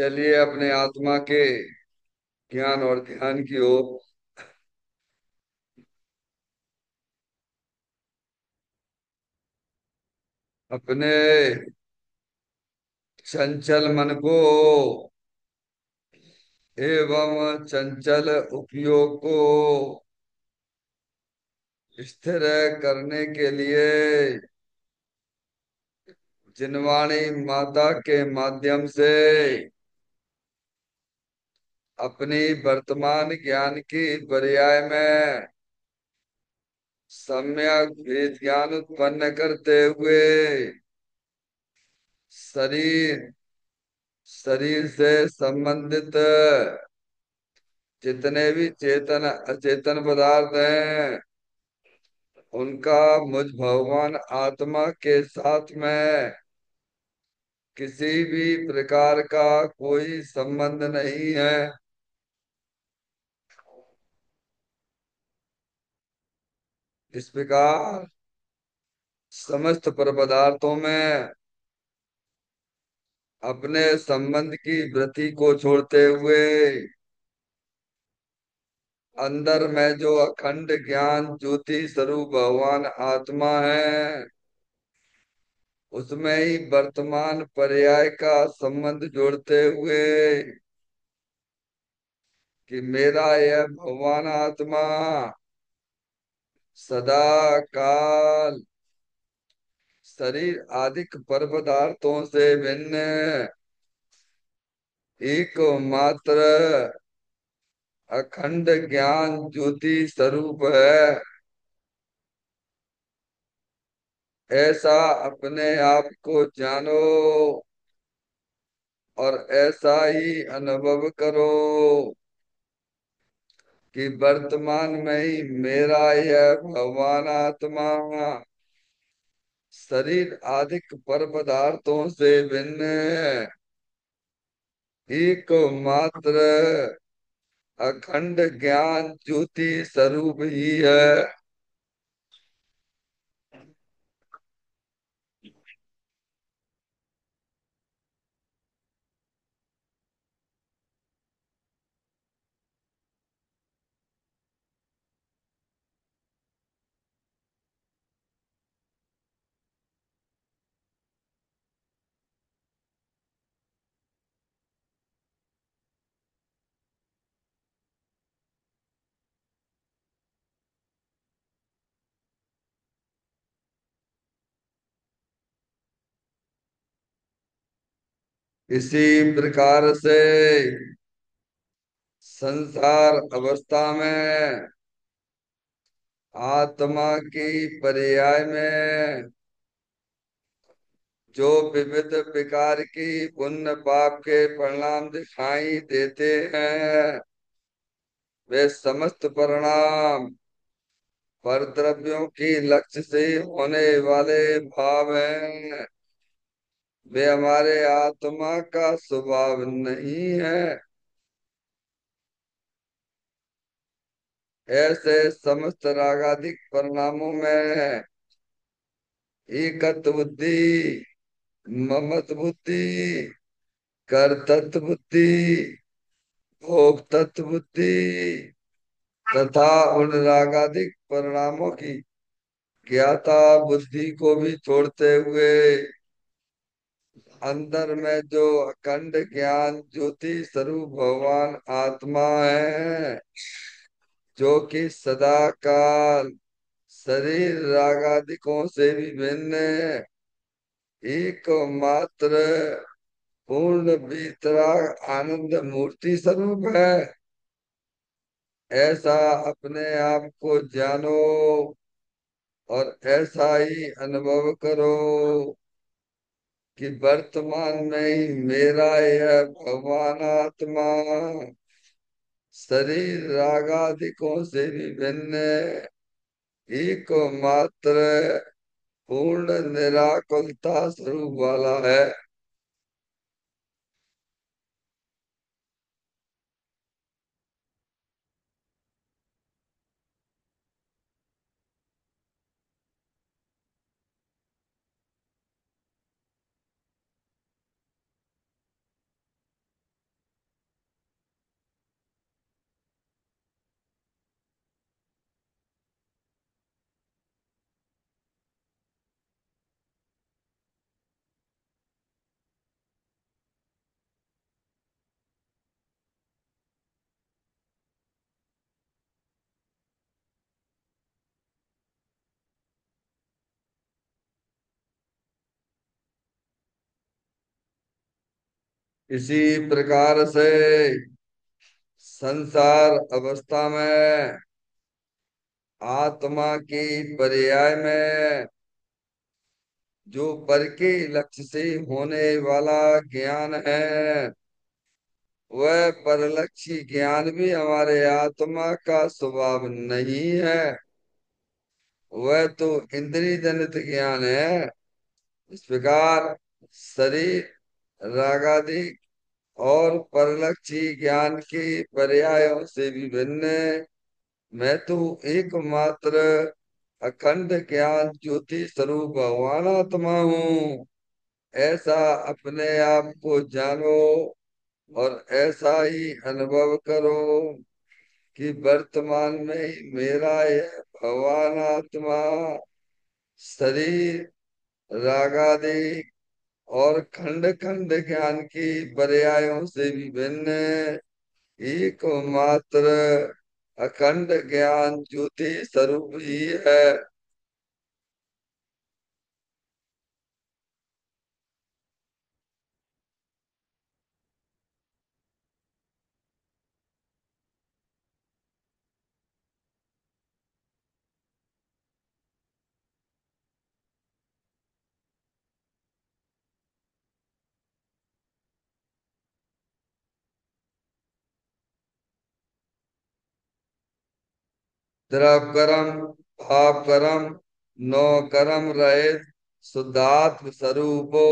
चलिए अपने आत्मा के ज्ञान और ध्यान की ओर। अपने चंचल मन को एवं चंचल उपयोग को स्थिर करने के लिए जिनवाणी माता के माध्यम से अपनी वर्तमान ज्ञान की पर्याय में सम्यक वेद ज्ञान उत्पन्न करते हुए शरीर शरीर से संबंधित जितने भी चेतन अचेतन पदार्थ हैं उनका मुझ भगवान आत्मा के साथ में किसी भी प्रकार का कोई संबंध नहीं है। इस प्रकार समस्त पर पदार्थों में अपने संबंध की वृत्ति को छोड़ते हुए अंदर में जो अखंड ज्ञान ज्योति स्वरूप भगवान आत्मा है उसमें ही वर्तमान पर्याय का संबंध जोड़ते हुए कि मेरा यह भगवान आत्मा सदा काल शरीर आदिक पर पदार्थों से भिन्न एकमात्र अखंड ज्ञान ज्योति स्वरूप है। ऐसा अपने आप को जानो और ऐसा ही अनुभव करो कि वर्तमान में ही मेरा यह भगवान आत्मा शरीर आदिक पर पदार्थों से भिन्न एकमात्र अखंड ज्ञान ज्योति स्वरूप ही है। इसी प्रकार से संसार अवस्था में आत्मा की पर्याय में जो विविध प्रकार की पुण्य पाप के परिणाम दिखाई देते हैं वे समस्त परिणाम पर द्रव्यों की लक्ष्य से होने वाले भाव हैं। वे हमारे आत्मा का स्वभाव नहीं है। ऐसे समस्त रागादिक परिणामों में एकत्व बुद्धि ममत बुद्धि कर्तृत्व बुद्धि भोक्तृत्व बुद्धि तथा उन रागादिक परिणामों की ज्ञाता बुद्धि को भी छोड़ते हुए अंदर में जो अखंड ज्ञान ज्योति स्वरूप भगवान आत्मा है जो कि सदा काल शरीर रागादिकों से भी भिन्न एकमात्र पूर्ण वितराग आनंद मूर्ति स्वरूप है। ऐसा अपने आप को जानो और ऐसा ही अनुभव करो कि वर्तमान में ही मेरा यह भगवान आत्मा शरीर रागादिकों से भी भिन्न एकमात्र पूर्ण निराकुलता स्वरूप वाला है। इसी प्रकार से संसार अवस्था में आत्मा की पर्याय में जो पर के लक्ष्य से होने वाला ज्ञान है, वह परलक्षी ज्ञान भी हमारे आत्मा का स्वभाव नहीं है। वह तो इंद्रिय जनित ज्ञान है। इस प्रकार शरीर रागादि और परलक्षी ज्ञान के पर्यायों से विभिन्न मैं तो एकमात्र अखंड ज्ञान ज्योति स्वरूप भगवान आत्मा हूँ, ऐसा अपने आप को जानो और ऐसा ही अनुभव करो कि वर्तमान में ही मेरा यह भगवान आत्मा शरीर रागादि और खंड खंड ज्ञान की पर्यायों से विभिन्न एकमात्र अखंड ज्ञान ज्योति स्वरूप ही है। द्रव कर्म भाव कर्म नो कर्म रहे शुद्धात्म स्वरूपो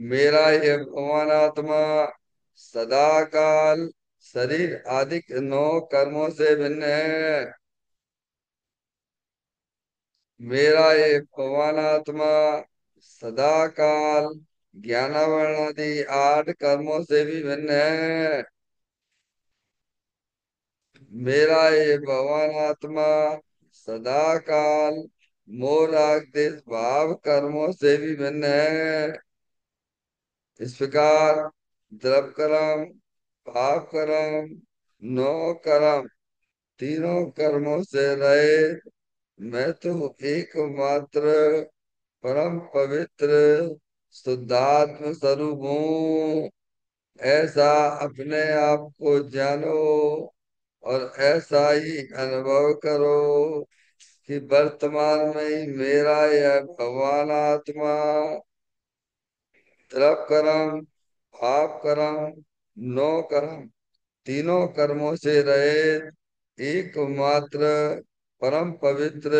मेरा ये भगवान आत्मा सदा काल शरीर आदि नौ कर्मों से भिन्न है। मेरा ये भगवान आत्मा सदा काल ज्ञानावरण आदि आठ कर्मों से भी भिन्न है। मेरा ये भगवान आत्मा सदा काल मोह राग देश भाव कर्मों से भी भिन्न है। इस प्रकार द्रव कर्म भाव कर्म नो कर्म तीनों कर्मों से रहे मैं तो एकमात्र परम पवित्र शुद्धात्म स्वरूप हूँ, ऐसा अपने आप को जानो और ऐसा ही अनुभव करो कि वर्तमान में ही मेरा यह भगवान आत्मा द्रव कर्म भाव कर्म नो कर्म तीनों कर्मों से रहे एकमात्र परम पवित्र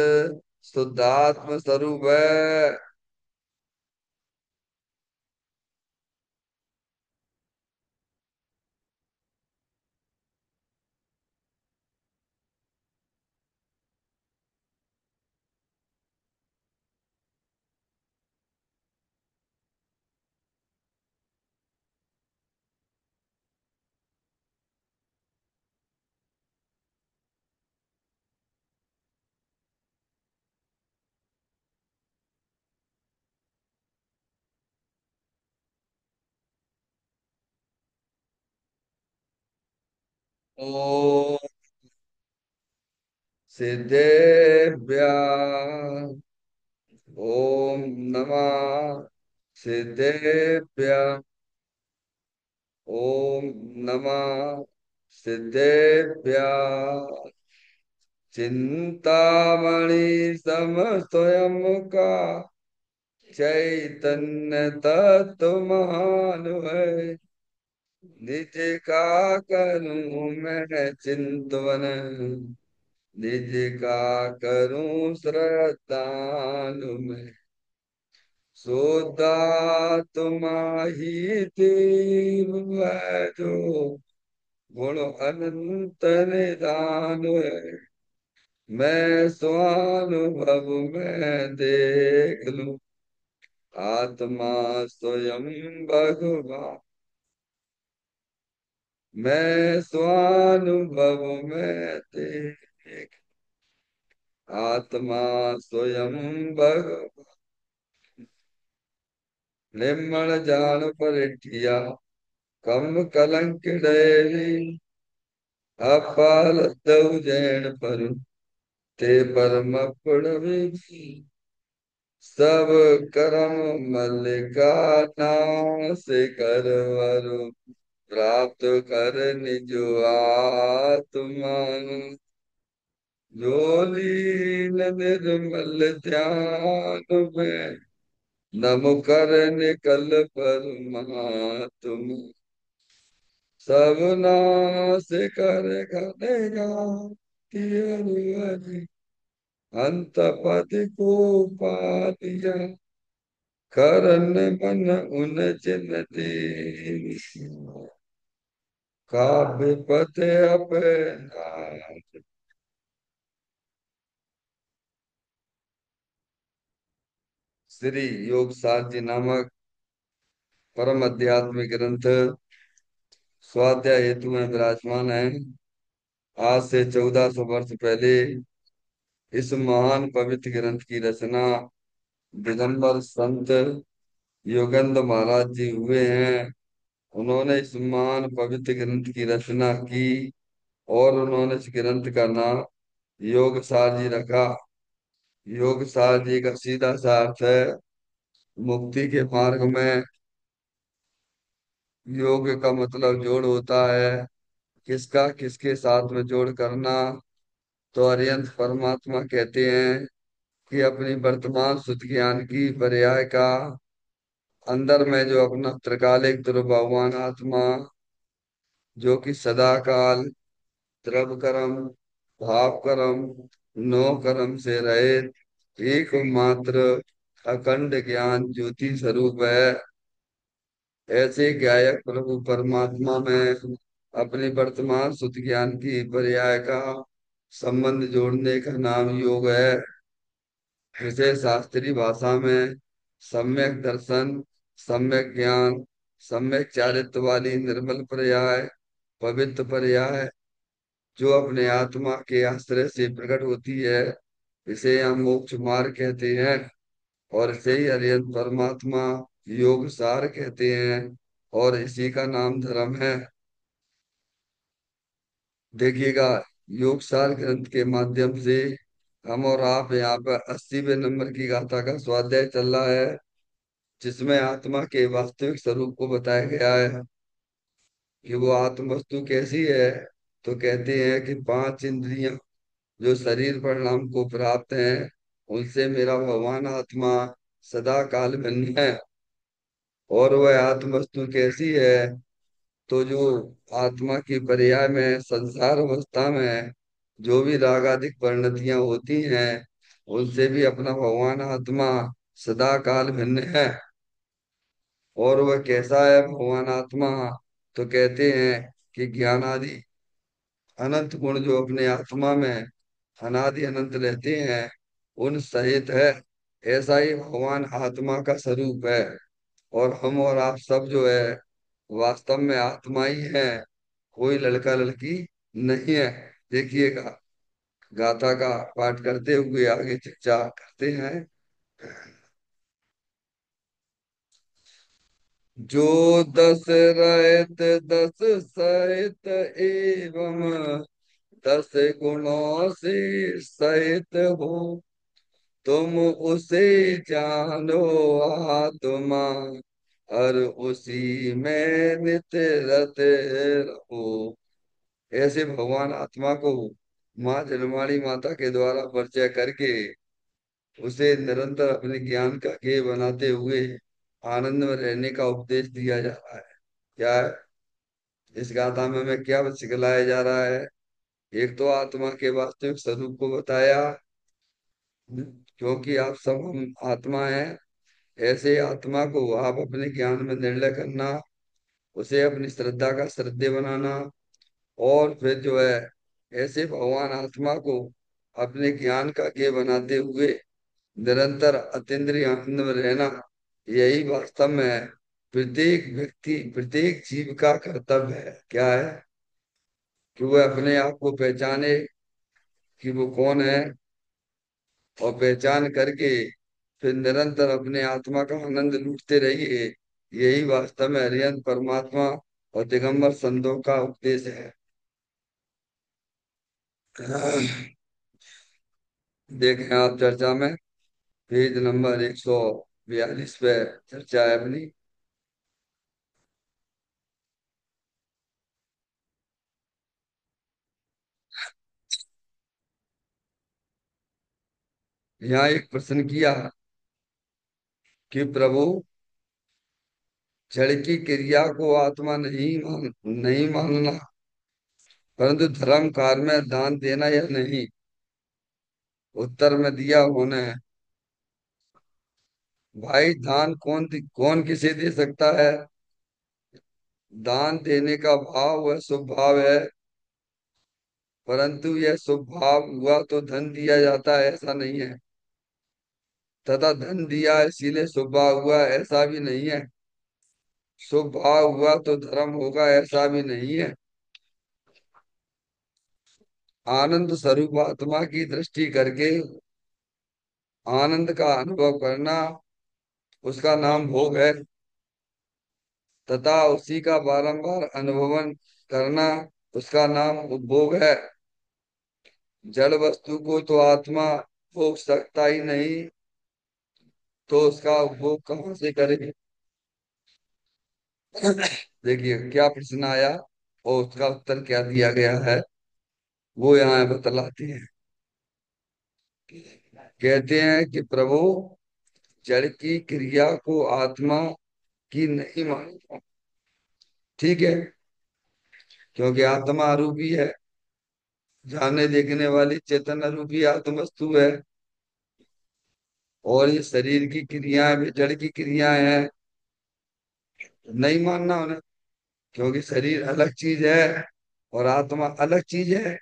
शुद्धात्म स्वरूप है। ओ सिद्धेभ्य ओम नमः सिद्धेभ्य ओम नमः सिद्धेभ्य चिंतामणि सम स्वयं का चैतन्य तत्व महान है। निज का करूं मैं चिंतवन निज का करूं श्रद्धालु मैं सोदा तुम्हारी देव है जो गुण अनंत निदान है। मैं स्वानुभव में देख लूं आत्मा स्वयं भगवान। मैं स्वानुभव में देख आत्मा स्वयं भगवान। निर्मल जान परिठिया कम कलंक डेरी अपाल दऊ जैन पर ते परम पड़वी। सब करम मल का नाश कर वरु प्राप्त कर निज आत्मा जो लीन निर्मल ध्यान में नम कर निकल परमात्म सब नाश कर घनेगा अंत पद को पा लिया करन मन उन जिन दीन काव्य पद अपना श्री योग सार जी नामक परम आध्यात्मिक ग्रंथ स्वाध्याय हेतु में विराजमान है। आज से 1400 वर्ष पहले इस महान पवित्र ग्रंथ की रचना दिगंबर संत योगेंद्र महाराज जी हुए हैं। उन्होंने इस महान पवित्र ग्रंथ की रचना की और उन्होंने इस ग्रंथ का नाम योग सार जी रखा। योग सार जी का सीधा सा अर्थ है मुक्ति के मार्ग में योग का मतलब जोड़ होता है। किसका किसके साथ में जोड़ करना। तो अरिहंत परमात्मा कहते हैं कि अपनी वर्तमान शुद्ध ज्ञान की पर्याय का अंदर में जो अपना त्रिकालिक ध्रुव भगवान आत्मा जो कि सदा काल द्रव कर्म भाव कर्म नो कर्म से रहित एकमात्र अखंड ज्ञान ज्योति स्वरूप है। ऐसे गायक प्रभु परमात्मा में अपनी वर्तमान शुद्ध ज्ञान की पर्याय का संबंध जोड़ने का नाम योग है। जिसे शास्त्रीय भाषा में सम्यक दर्शन सम्यक ज्ञान सम्यक चारित्र्य वाली निर्मल पर्याय पवित्र पर्याय जो अपने आत्मा के आश्रय से प्रकट होती है इसे हम मोक्ष मार्ग कहते हैं। और इसे ही अरिहंत परमात्मा योग सार कहते हैं और इसी का नाम धर्म है। देखिएगा योग सार ग्रंथ के माध्यम से हम और आप यहाँ पर 80वें नंबर की गाथा का स्वाध्याय चल रहा है जिसमें आत्मा के वास्तविक स्वरूप को बताया गया है कि वो आत्म वस्तु कैसी है। तो कहते हैं कि पांच इंद्रियां जो शरीर परिणाम को प्राप्त हैं उनसे मेरा भगवान आत्मा सदा काल भिन्न है। और वह आत्म वस्तु कैसी है। तो जो आत्मा की पर्याय में संसार अवस्था में जो भी रागादिक परिणतियां होती हैं उनसे भी अपना भगवान आत्मा सदा काल भिन्न है। और वह कैसा है भगवान आत्मा। तो कहते हैं कि ज्ञान आदि अनंत गुण जो अपने आत्मा में अनादि अनंत रहते हैं उन सहित है। ऐसा ही भगवान आत्मा का स्वरूप है। और हम और आप सब जो है वास्तव में आत्मा ही है। कोई लड़का लड़की नहीं है। देखिएगा गाथा का पाठ करते हुए आगे चर्चा करते हैं। जो दस रहित दस सहित एवं दस गुणों से सहित हो तुम उसे जानो आत्मा और उसी में नित रते रहो। ऐसे भगवान आत्मा को माँ जलमाड़ी माता के द्वारा परिचय करके उसे निरंतर अपने ज्ञान का ध्येय बनाते हुए आनंद में रहने का उपदेश दिया जा रहा है। क्या है इस गाथा में हमें क्या सिखलाया जा रहा है। एक तो आत्मा के वास्तविक स्वरूप को बताया क्योंकि आप सब हम आत्मा हैं। ऐसे आत्मा को आप अपने ज्ञान में निर्णय करना उसे अपनी श्रद्धा का श्रद्धेय बनाना और फिर जो है ऐसे भगवान आत्मा को अपने ज्ञान का ध्येय बनाते हुए निरंतर अतीन्द्रिय आनंद में रहना यही वास्तव में प्रत्येक व्यक्ति प्रत्येक जीव का कर्तव्य है। क्या है कि वह अपने आप को पहचाने कि वो कौन है और पहचान करके फिर निरंतर अपने आत्मा का आनंद लूटते रहिए। यही वास्तव में अरिहंत परमात्मा और दिगंबर संतों का उपदेश है। देखें आप चर्चा में पेज नंबर 142 पे चर्चा है अपनी। यहाँ एक प्रश्न किया कि प्रभु, जड़ की क्रिया को आत्मा नहीं मानना, परंतु धर्म कार्य में दान देना या नहीं। उत्तर में दिया उन्होंने, भाई दान कौन किसे दे सकता है। दान देने का भाव वह शुभ भाव है, परंतु यह शुभ भाव हुआ तो धन दिया जाता है ऐसा नहीं है, तथा धन दिया इसीलिए शुभ भाव हुआ ऐसा भी नहीं है। शुभ भाव हुआ तो धर्म होगा ऐसा भी नहीं है। आनंद स्वरूप आत्मा की दृष्टि करके आनंद का अनुभव करना, उसका नाम भोग है, तथा उसी का बारंबार अनुभवन करना, उसका नाम उपभोग है। जड़ वस्तु को तो आत्मा भोग सकता ही नहीं, तो उसका उपभोग कहाँ से करे। देखिए क्या प्रश्न आया और उसका उत्तर क्या दिया गया है, वो यहाँ बतलाते हैं। कहते हैं कि प्रभु, जड़ की क्रिया को आत्मा की नहीं मानता। ठीक है, क्योंकि आत्मा रूपी है, जानने देखने वाली चेतन रूपी आत्म वस्तु है, और ये शरीर की क्रियाएं भी जड़ की क्रियाएं हैं। नहीं मानना उन्हें, क्योंकि शरीर अलग चीज है और आत्मा अलग चीज है,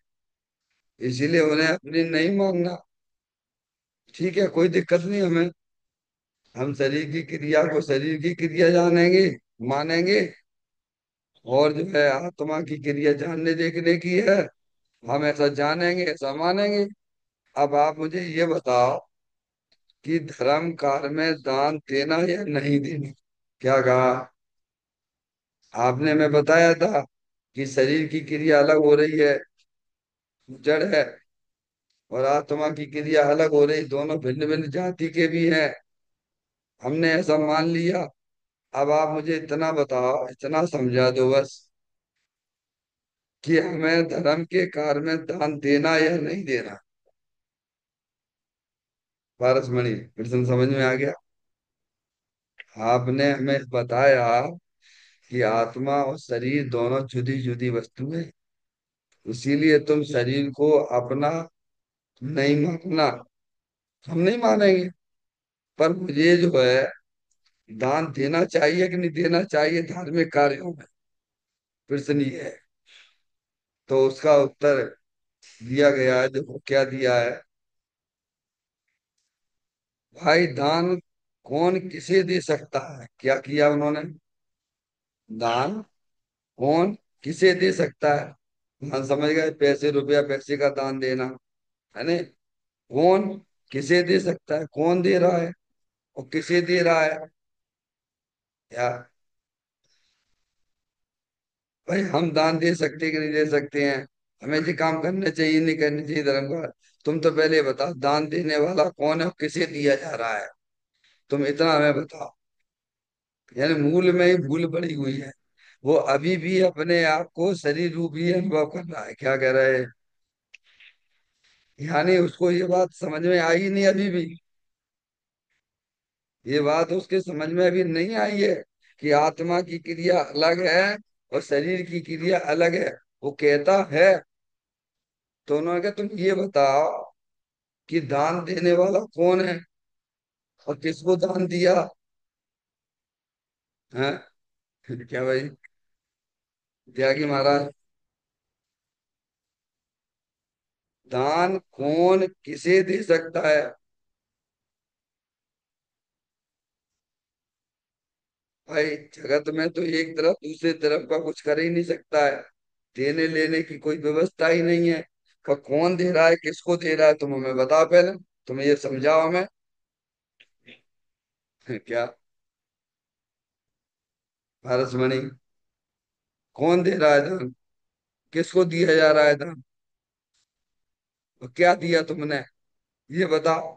इसीलिए उन्हें अपनी नहीं मानना। ठीक है, कोई दिक्कत नहीं हमें। हम शरीर की क्रिया को शरीर की क्रिया जानेंगे, मानेंगे, और जो है आत्मा की क्रिया जानने देखने की है, हम ऐसा जानेंगे ऐसा मानेंगे। अब आप मुझे ये बताओ कि धर्म कार्य में दान देना या नहीं देना। क्या कहा आपने, मैं बताया था कि शरीर की क्रिया अलग हो रही है, जड़ है, और आत्मा की क्रिया अलग हो रही, दोनों भिन्न भिन्न जाति के भी हैं। हमने ऐसा मान लिया। अब आप मुझे इतना बताओ, इतना समझा दो बस, कि हमें धर्म के कार्य में दान देना या नहीं देना। पारसमणि, प्रश्न समझ में आ गया। आपने हमें बताया कि आत्मा और शरीर दोनों जुदी जुदी वस्तु है, इसीलिए तुम शरीर को अपना नहीं मानना। हम नहीं मानेंगे, पर मुझे जो है दान देना चाहिए कि नहीं देना चाहिए धार्मिक कार्यों में, प्रश्न ये है। तो उसका उत्तर दिया गया है, देखो क्या दिया है। भाई दान कौन किसे दे सकता है, क्या किया उन्होंने। दान कौन किसे दे सकता है। हम समझ गए पैसे, रुपया पैसे का दान देना, है ना। कौन किसे दे सकता है, कौन दे रहा है और किसे दे रहा है। या भाई हम दान दे सकते कि नहीं दे सकते हैं, हमें ये काम करना चाहिए नहीं करना चाहिए धर्म का। तुम तो पहले बताओ दान देने वाला कौन है और किसे दिया जा रहा है, तुम इतना हमें बताओ। यानी मूल में ही भूल पड़ी हुई है। वो अभी भी अपने आप को शरीर रूप ही अनुभव कर रहा है, क्या कह रहा है। यानी उसको ये बात समझ में आई नहीं अभी भी, ये बात उसके समझ में अभी नहीं आई है कि आत्मा की क्रिया अलग है और शरीर की क्रिया अलग है। वो कहता है, तो उन्होंने कहा तुम ये बताओ कि दान देने वाला कौन है और किसको दान दिया है। क्या भाई, त्यागी महाराज, दान कौन किसे दे सकता है। भाई जगत में तो एक तरफ दूसरे तरफ का कुछ कर ही नहीं सकता है, देने लेने की कोई व्यवस्था ही नहीं है। पर कौन दे रहा है किसको दे रहा है तुम हमें बताओ पहले, तुम ये समझाओ हमें। क्या पारसमणि, कौन दे रहा है धन, किसको दिया जा रहा है धन, और क्या दिया तुमने, ये बताओ।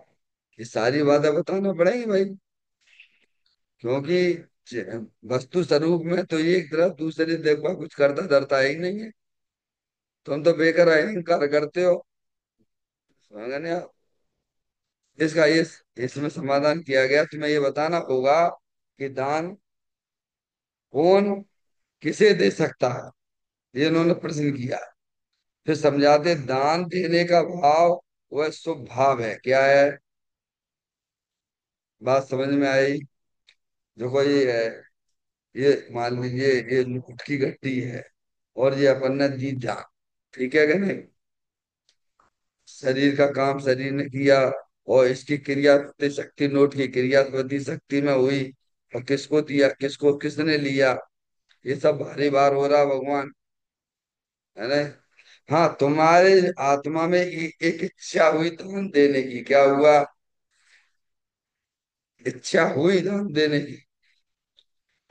ये सारी बातें बताना पड़ेगी भाई, क्योंकि वस्तु स्वरूप में तो एक तरफ दूसरे देखा कुछ करता धरता है ही नहीं है। तुम तो बेकार अहंकार करते हो। समझ गए आप? इसका इसमें समाधान किया गया, तुम्हें ये बताना होगा कि दान कौन किसे दे सकता है, ये इन्होंने प्रश्न किया। फिर समझाते, दान देने का भाव वह शुभ भाव है। क्या है? बात समझ में आई? जो कोई है, ये मान लीजिए ये लूट की घटी है और ये अपन ने दी दान, ठीक है कि नहीं? शरीर का काम शरीर ने किया, और इसकी क्रिया शक्ति, नोट की क्रिया शक्ति में हुई, और किसको दिया, किसको किसने लिया, ये सब भारी बार हो रहा भगवान, है ना? हाँ, तुम्हारे आत्मा में एक इच्छा हुई दान देने की। क्या हुआ? इच्छा हुई दान देने की,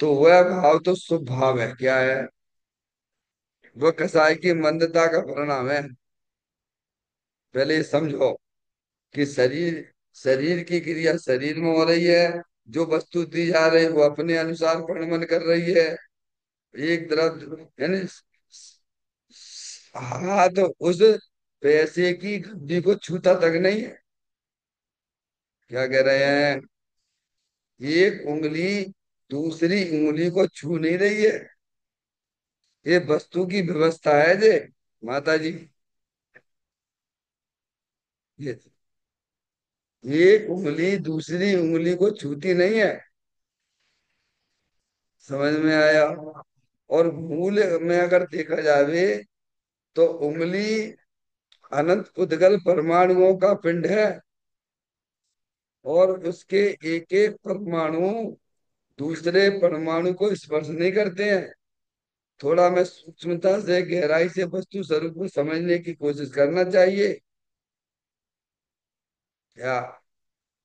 तो वह भाव तो शुभ भाव है। क्या है? वह कसाई की मंदता का परिणाम है। पहले ये समझो कि शरीर शरीर की क्रिया शरीर में हो रही है, जो वस्तु दी जा रही है वो अपने अनुसार परिणमन कर रही है। एक तरफ यानी हाथ उस पैसे की घंटी को छूता तक नहीं है। क्या कह रहे हैं? एक उंगली दूसरी उंगली को छू नहीं रही है, ये वस्तु की व्यवस्था है जे, माता जी। ये एक उंगली दूसरी उंगली को छूती नहीं है। समझ में आया? और मूल में अगर देखा जावे तो उंगली अनंत उद्गल परमाणुओं का पिंड है, और उसके एक एक परमाणु दूसरे परमाणु को स्पर्श नहीं करते हैं। थोड़ा में सूक्ष्मता से गहराई से वस्तु स्वरूप को समझने की कोशिश करना चाहिए। क्या?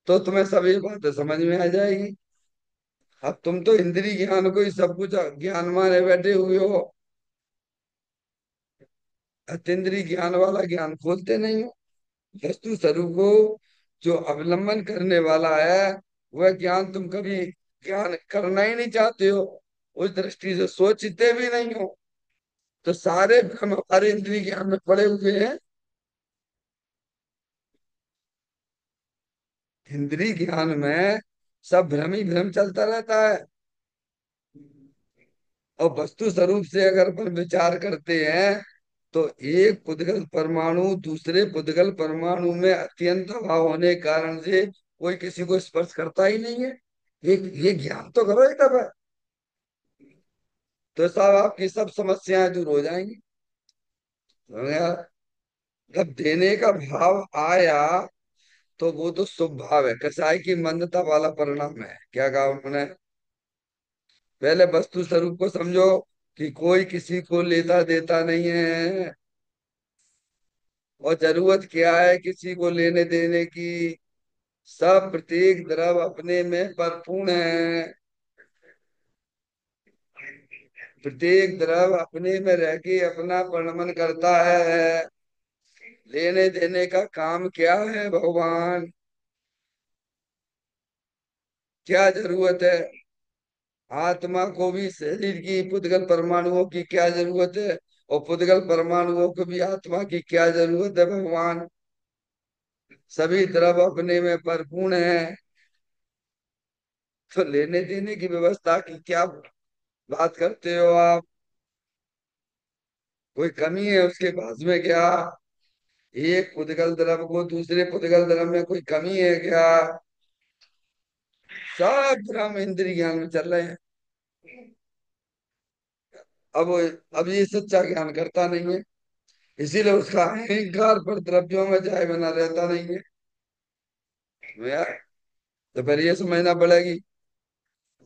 तो तुम्हें सभी बातें समझ में आ जाएगी। अब तुम तो इंद्रिय ज्ञान को ही सब कुछ ज्ञान माने बैठे हुए हो, अतीन्द्रिय ज्ञान वाला ज्ञान खोलते नहीं हो। वस्तु स्वरूप को जो अवलंबन करने वाला है, वह ज्ञान तुम कभी ज्ञान करना ही नहीं चाहते हो, उस दृष्टि से सोचते भी नहीं हो। तो सारे भ्रम हमारे इंद्रिय ज्ञान में पड़े हुए हैं। इंद्रिय ज्ञान में सब भ्रम ही भ्रम चलता रहता है। और वस्तु स्वरूप से अगर अपन विचार करते हैं, तो एक पुद्गल परमाणु दूसरे पुद्गल परमाणु में अत्यंत अभाव होने के कारण से कोई किसी को स्पर्श करता ही नहीं है। ये ज्ञान तो करो एक तब है, तो साहब आपकी सब समस्याएं दूर हो जाएंगी। समझ गया? जब देने का भाव आया, तो वो तो शुभ भाव है, कसाई की मंदता वाला परिणाम है। क्या कहा उन्होंने? पहले वस्तु स्वरूप को समझो कि कोई किसी को लेता देता नहीं है, और जरूरत क्या है किसी को लेने देने की? सब प्रत्येक द्रव अपने में परिपूर्ण है। प्रत्येक द्रव अपने में रह के अपना परिणमन करता है। लेने देने का काम क्या है भगवान? क्या जरूरत है? आत्मा को भी शरीर की पुद्गल परमाणुओं की क्या जरूरत है, और पुद्गल परमाणुओं को भी आत्मा की क्या जरूरत है भगवान? सभी द्रव अपने में परिपूर्ण है। तो लेने देने की व्यवस्था की क्या बात करते हो आप? कोई कमी है उसके पास में क्या? एक पुद्गल द्रव को दूसरे पुद्गल द्रव में कोई कमी है क्या? सब भ्रम इंद्रिय ज्ञान में चल रहे हैं। अब अब ये सच्चा ज्ञान करता नहीं है, इसीलिए उसका अहंकार पर द्रव्यों में जाए बना रहता नहीं है। तो यार, तो फिर ये समझना पड़ेगी,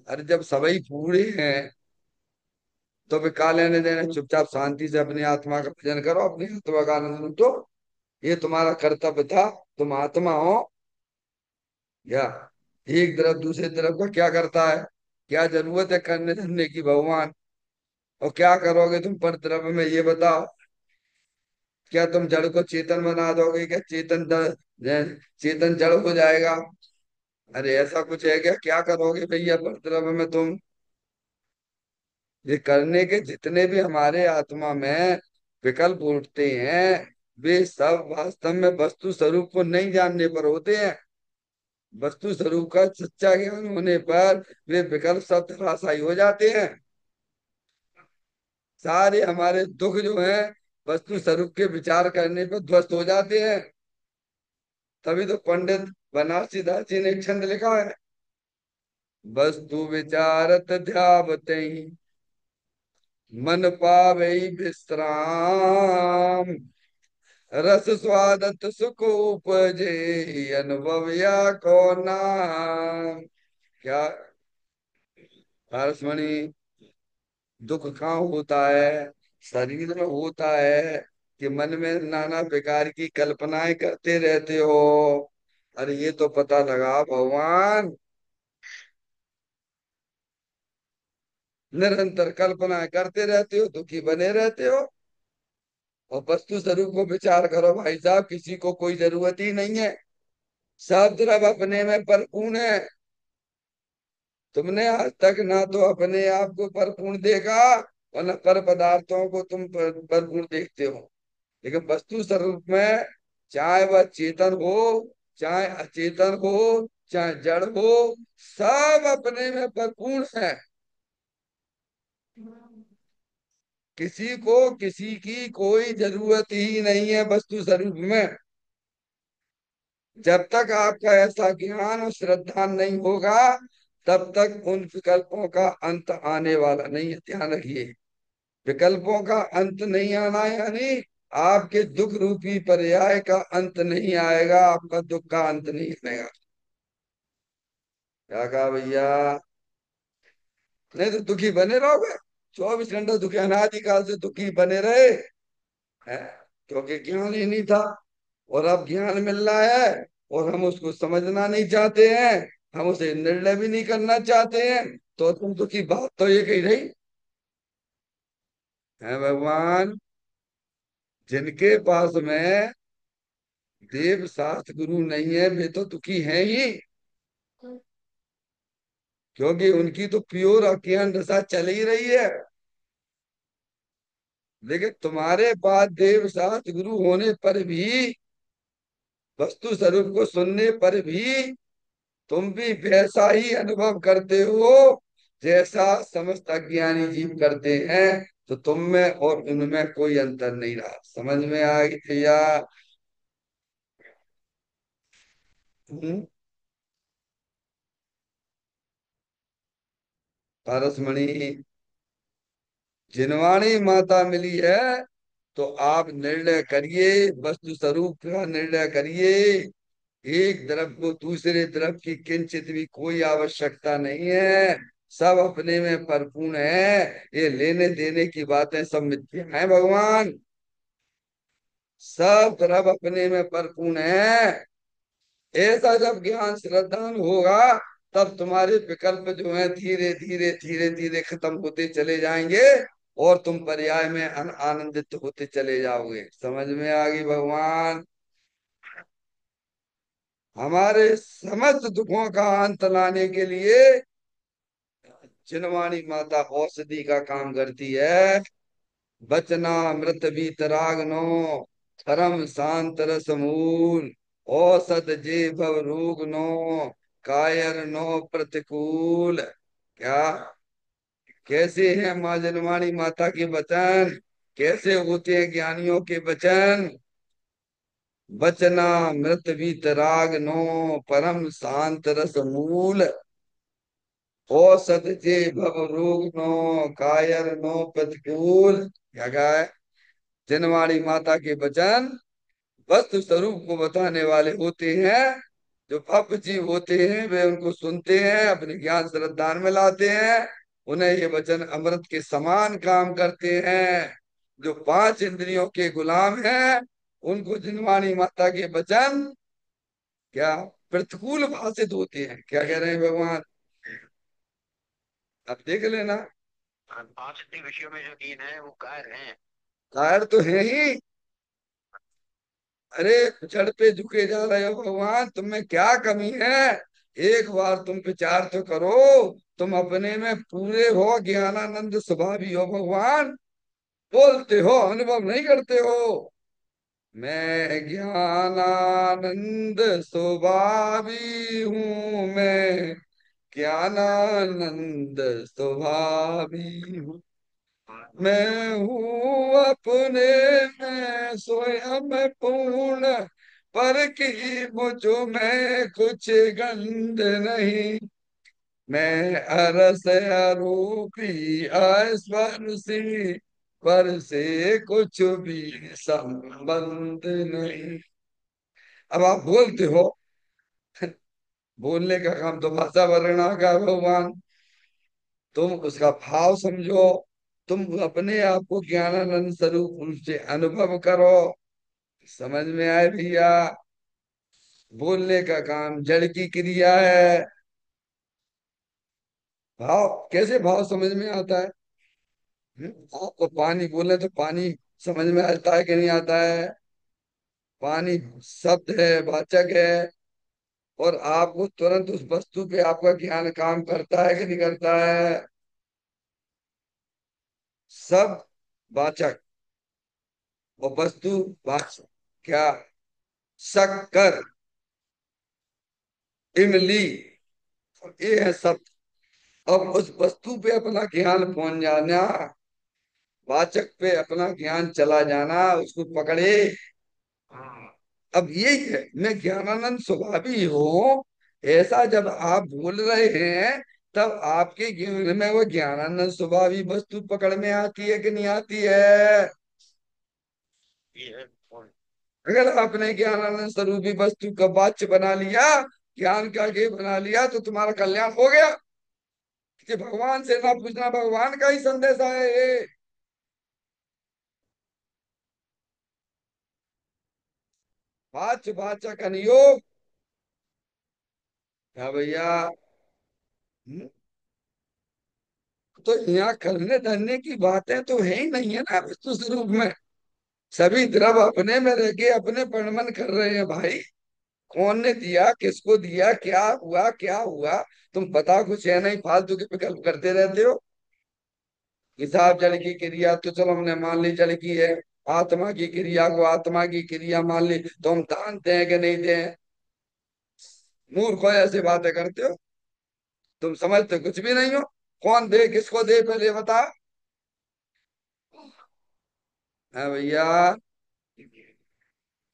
अरे जब सभी पूरे हैं तो फिर का लेने देने, चुपचाप शांति से अपनी आत्मा का भजन करो, अपनी आत्मा का आनंद लूटो। ये तुम्हारा कर्तव्य था, तुम आत्मा हो। या एक तरफ दूसरे तरफ का क्या करता है? क्या जरूरत है करने धरने की भगवान? और क्या करोगे तुम पर तरफ में, ये बताओ? क्या तुम जड़ को चेतन बना दोगे? क्या चेतन चेतन जड़ हो जाएगा। अरे ऐसा कुछ है क्या? क्या करोगे भैया परद्रव्य में तुम? ये करने के जितने भी हमारे आत्मा में विकल्प उठते हैं, वे सब वास्तव में वस्तु स्वरूप को नहीं जानने पर होते हैं। वस्तु स्वरूप का सच्चा ज्ञान होने पर वे विकल्प सब धराशायी हो जाते हैं। सारे हमारे दुख जो हैं वस्तु स्वरूप के विचार करने पर ध्वस्त हो जाते हैं। तभी तो पंडित बनारसी दास जी ने एक छंद लिखा है, वस्तु विचारत ध्यावते मन पावे विश्राम, रस स्वादत सुख उपजे अनुभव या को नाम। क्या पारसमणि? दुख कहाँ होता है? शरीर में होता है कि मन में नाना प्रकार की कल्पनाएं करते रहते हो? अरे ये तो पता लगा भगवान, निरंतर कल्पनाएं करते रहते हो, दुखी बने रहते हो। और वस्तु स्वरूप को विचार करो भाई साहब, किसी को कोई जरूरत ही नहीं है। सब तरफ अपने में परिपूर्ण है। तुमने आज तक ना तो अपने आप को परिपूर्ण देखा और न पर पदार्थों को तुम परिपूर्ण देखते हो। लेकिन वस्तु स्वरूप में चाहे वह चेतन हो, चाहे अचेतन हो, चाहे जड़ हो, सब अपने में परिपूर्ण है। किसी को किसी की कोई जरूरत ही नहीं है वस्तु स्वरूप में। जब तक आपका ऐसा ज्ञान और श्रद्धा नहीं होगा, तब तक उन विकल्पों का अंत आने वाला नहीं है। ध्यान रखिए, विकल्पों का अंत नहीं आना है, यानी आपके दुख रूपी पर्याय का अंत नहीं आएगा, आपका दुख का अंत नहीं आएगा। क्या कहा भैया? नहीं तो दुखी बने रहोगे। 24 घंटा दुखी, अनादिकाल से दुखी बने रहे हैं, क्योंकि ज्ञान ही नहीं था। और अब ज्ञान मिल रहा है और हम उसको समझना नहीं चाहते हैं, हम उसे निर्णय भी नहीं करना चाहते हैं। तो तुम दुखी, बात तो ये कही रही है भगवान। जिनके पास में देव शास्त्र गुरु नहीं है, वे तो दुखी हैं ही, क्योंकि उनकी तो प्योर अज्ञान दशा चल ही रही है। लेकिन तुम्हारे पास देव शास्त्र गुरु होने पर भी, वस्तु स्वरूप को सुनने पर भी तुम भी वैसा ही अनुभव करते हो जैसा समस्त अज्ञानी जीव करते हैं। तो तुम में और उनमें कोई अंतर नहीं रहा। समझ में आ गई भैया? हम्म, पारसमणि, जिनवाणी माता मिली है तो आप निर्णय करिए, वस्तु स्वरूप का निर्णय करिए। एक द्रव को दूसरे द्रव की किंचित भी कोई आवश्यकता नहीं है। सब अपने में परिपूर्ण है। ये लेने देने की बातें सब मिथ्या हैं भगवान। सब तरफ अपने में परिपूर्ण है। ऐसा जब ज्ञान श्रद्धान होगा, तब तुम्हारे विकल्प जो है धीरे धीरे धीरे धीरे खत्म होते चले जाएंगे और तुम पर्याय में आनंदित होते चले जाओगे। समझ में आ गई भगवान? हमारे समस्त दुखों का अंत लाने के लिए चिनवाणी माता औषधि का काम करती है। बचना मृत वीतरागनो, परम शांत रस मूल, औषध जे भव रोग नो, कायर नो प्रतिकूल। क्या? कैसे हैं माँ जनवाणी माता के वचन? कैसे होते हैं ज्ञानियों के वचन? बचना मृत वीतराग नो, परम शांत रस मूल, औषध जे भव रोग नो, कायर नो प्रतिकूल। क्या कहा है? जनवाणी माता के वचन वस्तु स्वरूप को बताने वाले होते हैं। जो भव्य जीव होते हैं वे उनको सुनते हैं, अपने ज्ञान श्रद्धा में लाते हैं। उन्हें ये वचन अमृत के समान काम करते हैं। जो 5 इंद्रियों के गुलाम हैं, उनको जिनवाणी माता के वचन क्या प्रतिकूल भाषित होते हैं। क्या कह रहे हैं भगवान? अब देख लेना। पांच विषयों में जो तीन है वो कार हैं। कायर तो है ही। अरे जड़ पे झुके जा रहे हो भगवान, तुम में क्या कमी है? एक बार तुम विचार तो करो। तुम अपने में पूरे हो, ज्ञानानंद स्वभावी हो भगवान। बोलते हो, अनुभव नहीं करते हो। मैं ज्ञानानंद स्वभावी हूँ, मैं ज्ञानानंद स्वभावी हूँ। मैं हूँ अपने में स्वयं पूर्ण, पर की मुझ में कुछ गंध नहीं। मैं अरस अरूपी अस्पर्शी, पर से कुछ भी संबंध नहीं। अब आप बोलते हो, बोलने का काम तो भाषा वर्णना का है भगवान। तुम उसका भाव समझो। तुम अपने आप को ज्ञानानंद स्वरूप रूप से अनुभव करो। समझ में आए भैया? बोलने का काम जड़ की क्रिया है। भाव कैसे भाव समझ में आता है? आपको पानी बोले तो पानी समझ में आता है कि नहीं आता है? पानी शब्द है, वाचक है। और आपको तुरंत उस वस्तु पे आपका ज्ञान काम करता है कि नहीं करता है? शब्द वाचक और वस्तु वाचक। क्या? शक्कर, इमली, ये है शब्द। अब उस वस्तु पे अपना ज्ञान पहुंच जाना, वाचक पे अपना ज्ञान चला जाना, उसको पकड़े। अब यही है, मैं ज्ञानानंद स्वभावी हूँ। ऐसा जब आप बोल रहे हैं, तब आपके ज्ञान में वो ज्ञानानंद स्वभावी वस्तु पकड़ में आती है कि नहीं आती है? अगर आपने ज्ञानानंद स्वरूपी वस्तु का वाच्य बना लिया, ज्ञान का ये बना लिया, तो तुम्हारा कल्याण हो गया। कि भगवान से ना पूछना, भगवान का ही संदेश है ये। वाच वाचक अनुयोग। क्या भैया? हम्म, तो यहाँ करने धरने की बातें तो है ही नहीं है ना वस्तु स्वरूप में। सभी द्रव अपने में रह के अपने परिणमन कर रहे हैं भाई। कौन ने दिया, किसको दिया, क्या हुआ क्या हुआ? तुम पता कुछ है नहीं, फालतू के विकल्प करते रहते हो। हिसाब जड़ की क्रिया तो चलो हमने मान ली, जड़ की है। आत्मा की क्रिया को आत्मा की क्रिया मान ली, तो हम जानते हैं कि नहीं दे? मूर्ख हो, ऐसी बातें करते हो। तुम समझते कुछ भी नहीं हो। कौन दे, किसको दे, पहले बता। है भैया?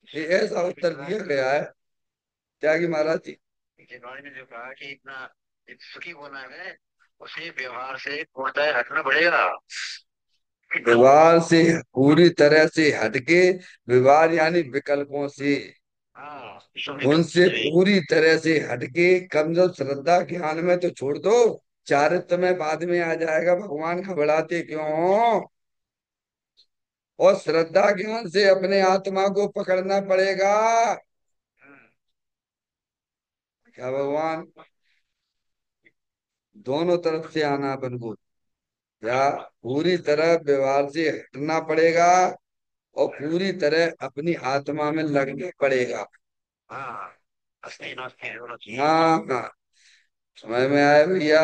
ये ऐसा उत्तर दिया गया है त्यागी महाराज जी। जिन्होंने ने जो कहा कि इतना सुखी होना है, उसे व्यवहार से पूर्णतः हटना पड़ेगा। व्यवहार से पूरी तरह से हटके, व्यवहार यानी विकल्पों से, हाँ, उनसे पूरी तरह से हटके, कमजोर श्रद्धा ज्ञान में तो छोड़ दो। चारित्र में बाद में आ जाएगा, भगवान घबराते क्यों हो? और श्रद्धा ज्ञान से अपने आत्मा को पकड़ना पड़ेगा। क्या भगवान? दोनों तरफ से आना अपन को। या पूरी तरह व्यवहार से हटना पड़ेगा, और पूरी तरह अपनी आत्मा में लगना पड़ेगा। हाँ, हाँ हाँ। समझ में आया भैया?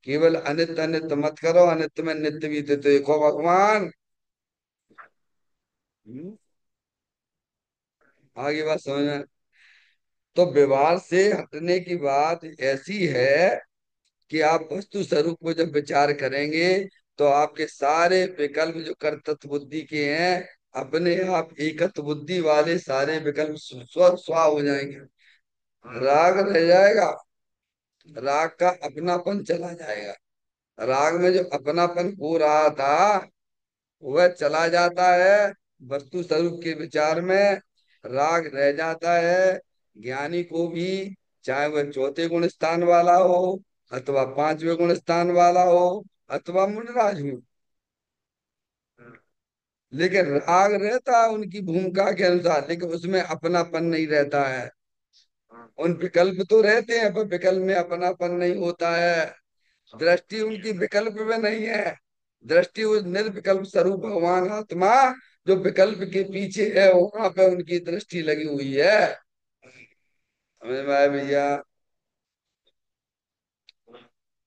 केवल अनित्य अनित्य मत करो, अनित्य में नित्य भी तो देखो भगवान। हम्म, आगे बात समझ में? तो व्यवहार से हटने की बात ऐसी है कि आप वस्तु स्वरूप को जब विचार करेंगे, तो आपके सारे विकल्प जो कर्तृत्व बुद्धि के हैं, अपने आप एकत्व बुद्धि वाले सारे विकल्प स्व स्व हो जाएंगे। राग रह जाएगा। राग का अपनापन चला जाएगा। राग में जो अपनापन हो रहा था, वह चला जाता है। वस्तु स्वरूप के विचार में राग रह जाता है। ज्ञानी को भी, चाहे वह चौथे गुण स्थान वाला हो, अथवा पांचवें गुण स्थान वाला हो, अथवा मुनराज हो, लेकिन राग रहता है उनकी भूमिका के अनुसार, लेकिन उसमें अपनापन नहीं रहता है। उन विकल्प तो रहते हैं, पर विकल्प में अपनापन नहीं होता है। दृष्टि उनकी विकल्प में नहीं है। दृष्टि उस निर्विकल्प स्वरूप भगवान आत्मा जो विकल्प के पीछे है वहां पे उनकी दृष्टि लगी हुई है। समझ में आया भैया?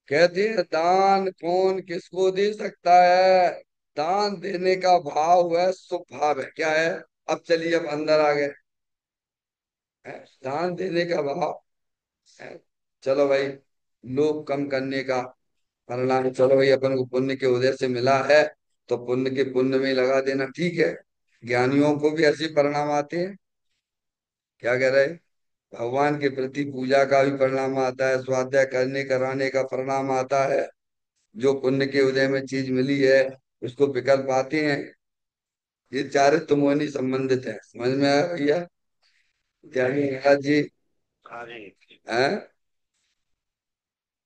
कहते हैं दान कौन किसको दे सकता है? दान देने का भाव है, शुभ भाव है, क्या है? अब चलिए, अब अंदर आ गए। हैं? दान देने का भाव है। चलो भाई, लोभ कम करने का परिणाम, चलो भाई अपन को पुण्य के उदय से मिला है, तो पुण्य के पुण्य में लगा देना ठीक है। ज्ञानियों को भी ऐसे परिणाम आते हैं। क्या कह रहे? भगवान के प्रति पूजा का भी परिणाम आता है, स्वाध्याय करने कराने का परिणाम आता है। जो पुण्य के उदय में चीज मिली है उसको विकल्प आते हैं। ये चारित्र्य मोहिनी संबंधित है। समझ में आया भैया? ज्ञानी महाराज जी हैं?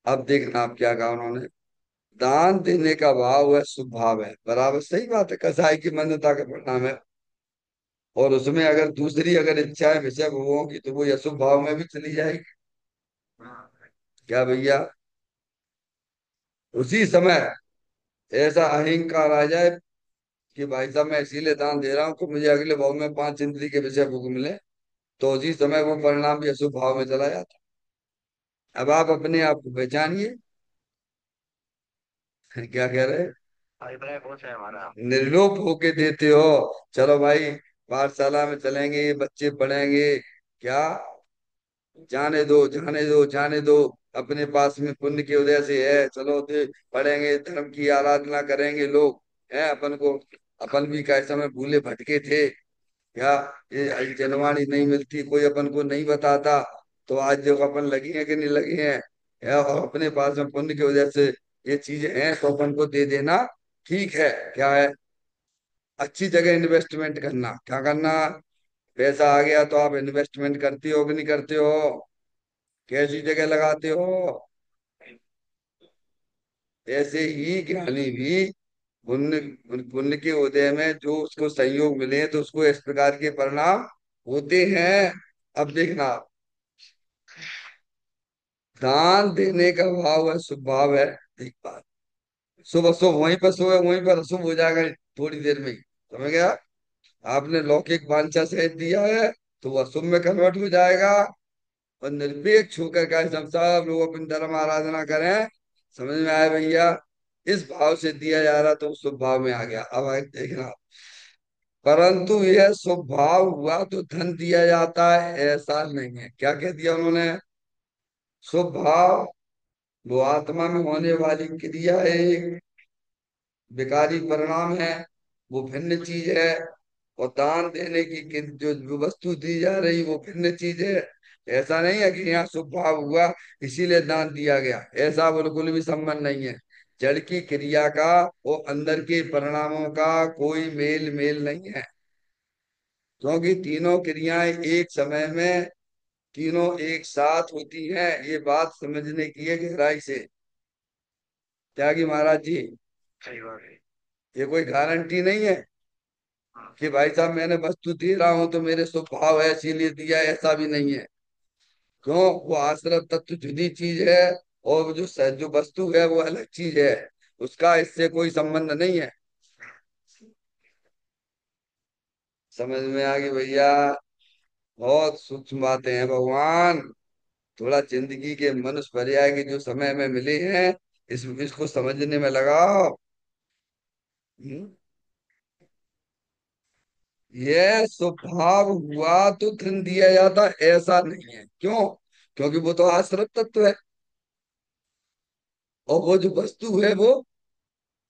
अब देखना आप क्या कहा उन्होंने। दान देने का भाव है, शुभ भाव है, बराबर सही बात है, कसाई की मान्यता का परिणाम है। और उसमें अगर दूसरी अगर इच्छाएं विषय भोगों की तो वो अशुभ भाव में भी चली जाएगी। क्या भैया? उसी समय ऐसा अहंकार आ जाए कि भाई साहब मैं इसीलिए दान दे रहा हूँ कि मुझे अगले भाव में पांच इंद्रिय के विषय भोग मिले, तो उसी समय वो परिणाम भी अशुभ भाव में चला जाता है। अब आप अपने आप को पहचानिए। क्या कह रहे हैं? अभिप्राय कौन सा है हमारा? निर्लोप होके देते हो। चलो भाई, पाठशाला में चलेंगे, बच्चे पढ़ेंगे, क्या? जाने दो, जाने दो, जाने दो। अपने पास में पुण्य की उदय से है, चलो दे, पढ़ेंगे, धर्म की आराधना करेंगे लोग। है अपन को, अपन भी कैसे समय भूले भटके थे, क्या? ये जनवाणी नहीं मिलती, कोई अपन को नहीं बताता, तो आज जो अपन लगी है कि नहीं लगी है? और अपने पास में पुण्य की वजह से ये चीजें हैं, तो अपन को दे देना ठीक है। क्या है? अच्छी जगह इन्वेस्टमेंट करना, क्या करना? पैसा आ गया तो आप इन्वेस्टमेंट करते हो कि नहीं करते हो? कैसी जगह लगाते हो? ऐसे ही ज्ञानी भी पुण्य, पुण्य के उदय में जो उसको संयोग मिले तो उसको इस प्रकार के परिणाम होते हैं। अब देखना, दान देने का भाव है, शुभ भाव है। एक बात, शुभ अशुभ वहीं पर शुभ है, वहीं पर अशुभ हो जाएगा थोड़ी देर में ही। समझ गया? आपने लौकिक वांछा सहित दिया है तो वह अशुभ में कन्वर्ट हो जाएगा। और निरपेक्ष होकर का सब लोग अपनी धर्म आराधना करें। समझ में आया भैया? इस भाव से दिया जा रहा तो शुभ भाव में आ गया। अब आगे देखना, परंतु यह शुभ भाव हुआ तो धन दिया जाता है ऐसा नहीं है। क्या कह दिया उन्होंने? शुभ भाव वो आत्मा में होने वाली क्रिया है, एक विकारी परिणाम है, वो भिन्न चीज है। और दान देने की जो वस्तु दी जा रही वो भिन्न चीज है। ऐसा नहीं है कि यहाँ शुभ भाव हुआ इसीलिए दान दिया गया, ऐसा बिल्कुल भी संबंध नहीं है। जड़ की क्रिया का और अंदर के परिणामों का कोई मेल मेल नहीं है। क्योंकि तीनों क्रियाएं एक समय में, तीनों एक साथ होती हैं, ये बात समझने की है गहराई से। त्यागी महाराज जी, सही बात है। ये कोई गारंटी नहीं है कि भाई साहब मैंने वस्तु दे रहा हूं तो मेरे स्वभाव है इसीलिए दिया है, ऐसा भी नहीं है। क्यों? वो आश्रय तत्व जुदी चीज है, और वो जो वस्तु है वो अलग चीज है। उसका इससे कोई संबंध नहीं है। समझ में आ गई भैया? बहुत सूक्ष्म बातें हैं भगवान। थोड़ा जिंदगी के मनुष्य पर्याय के जो समय में मिले हैं, इसको समझने में लगाओ। हम्म? यह स्वभाव हुआ तो धन दिया जाता ऐसा नहीं है। क्यों? क्योंकि वो तो आश्रित तत्व है, और वो जो वस्तु है वो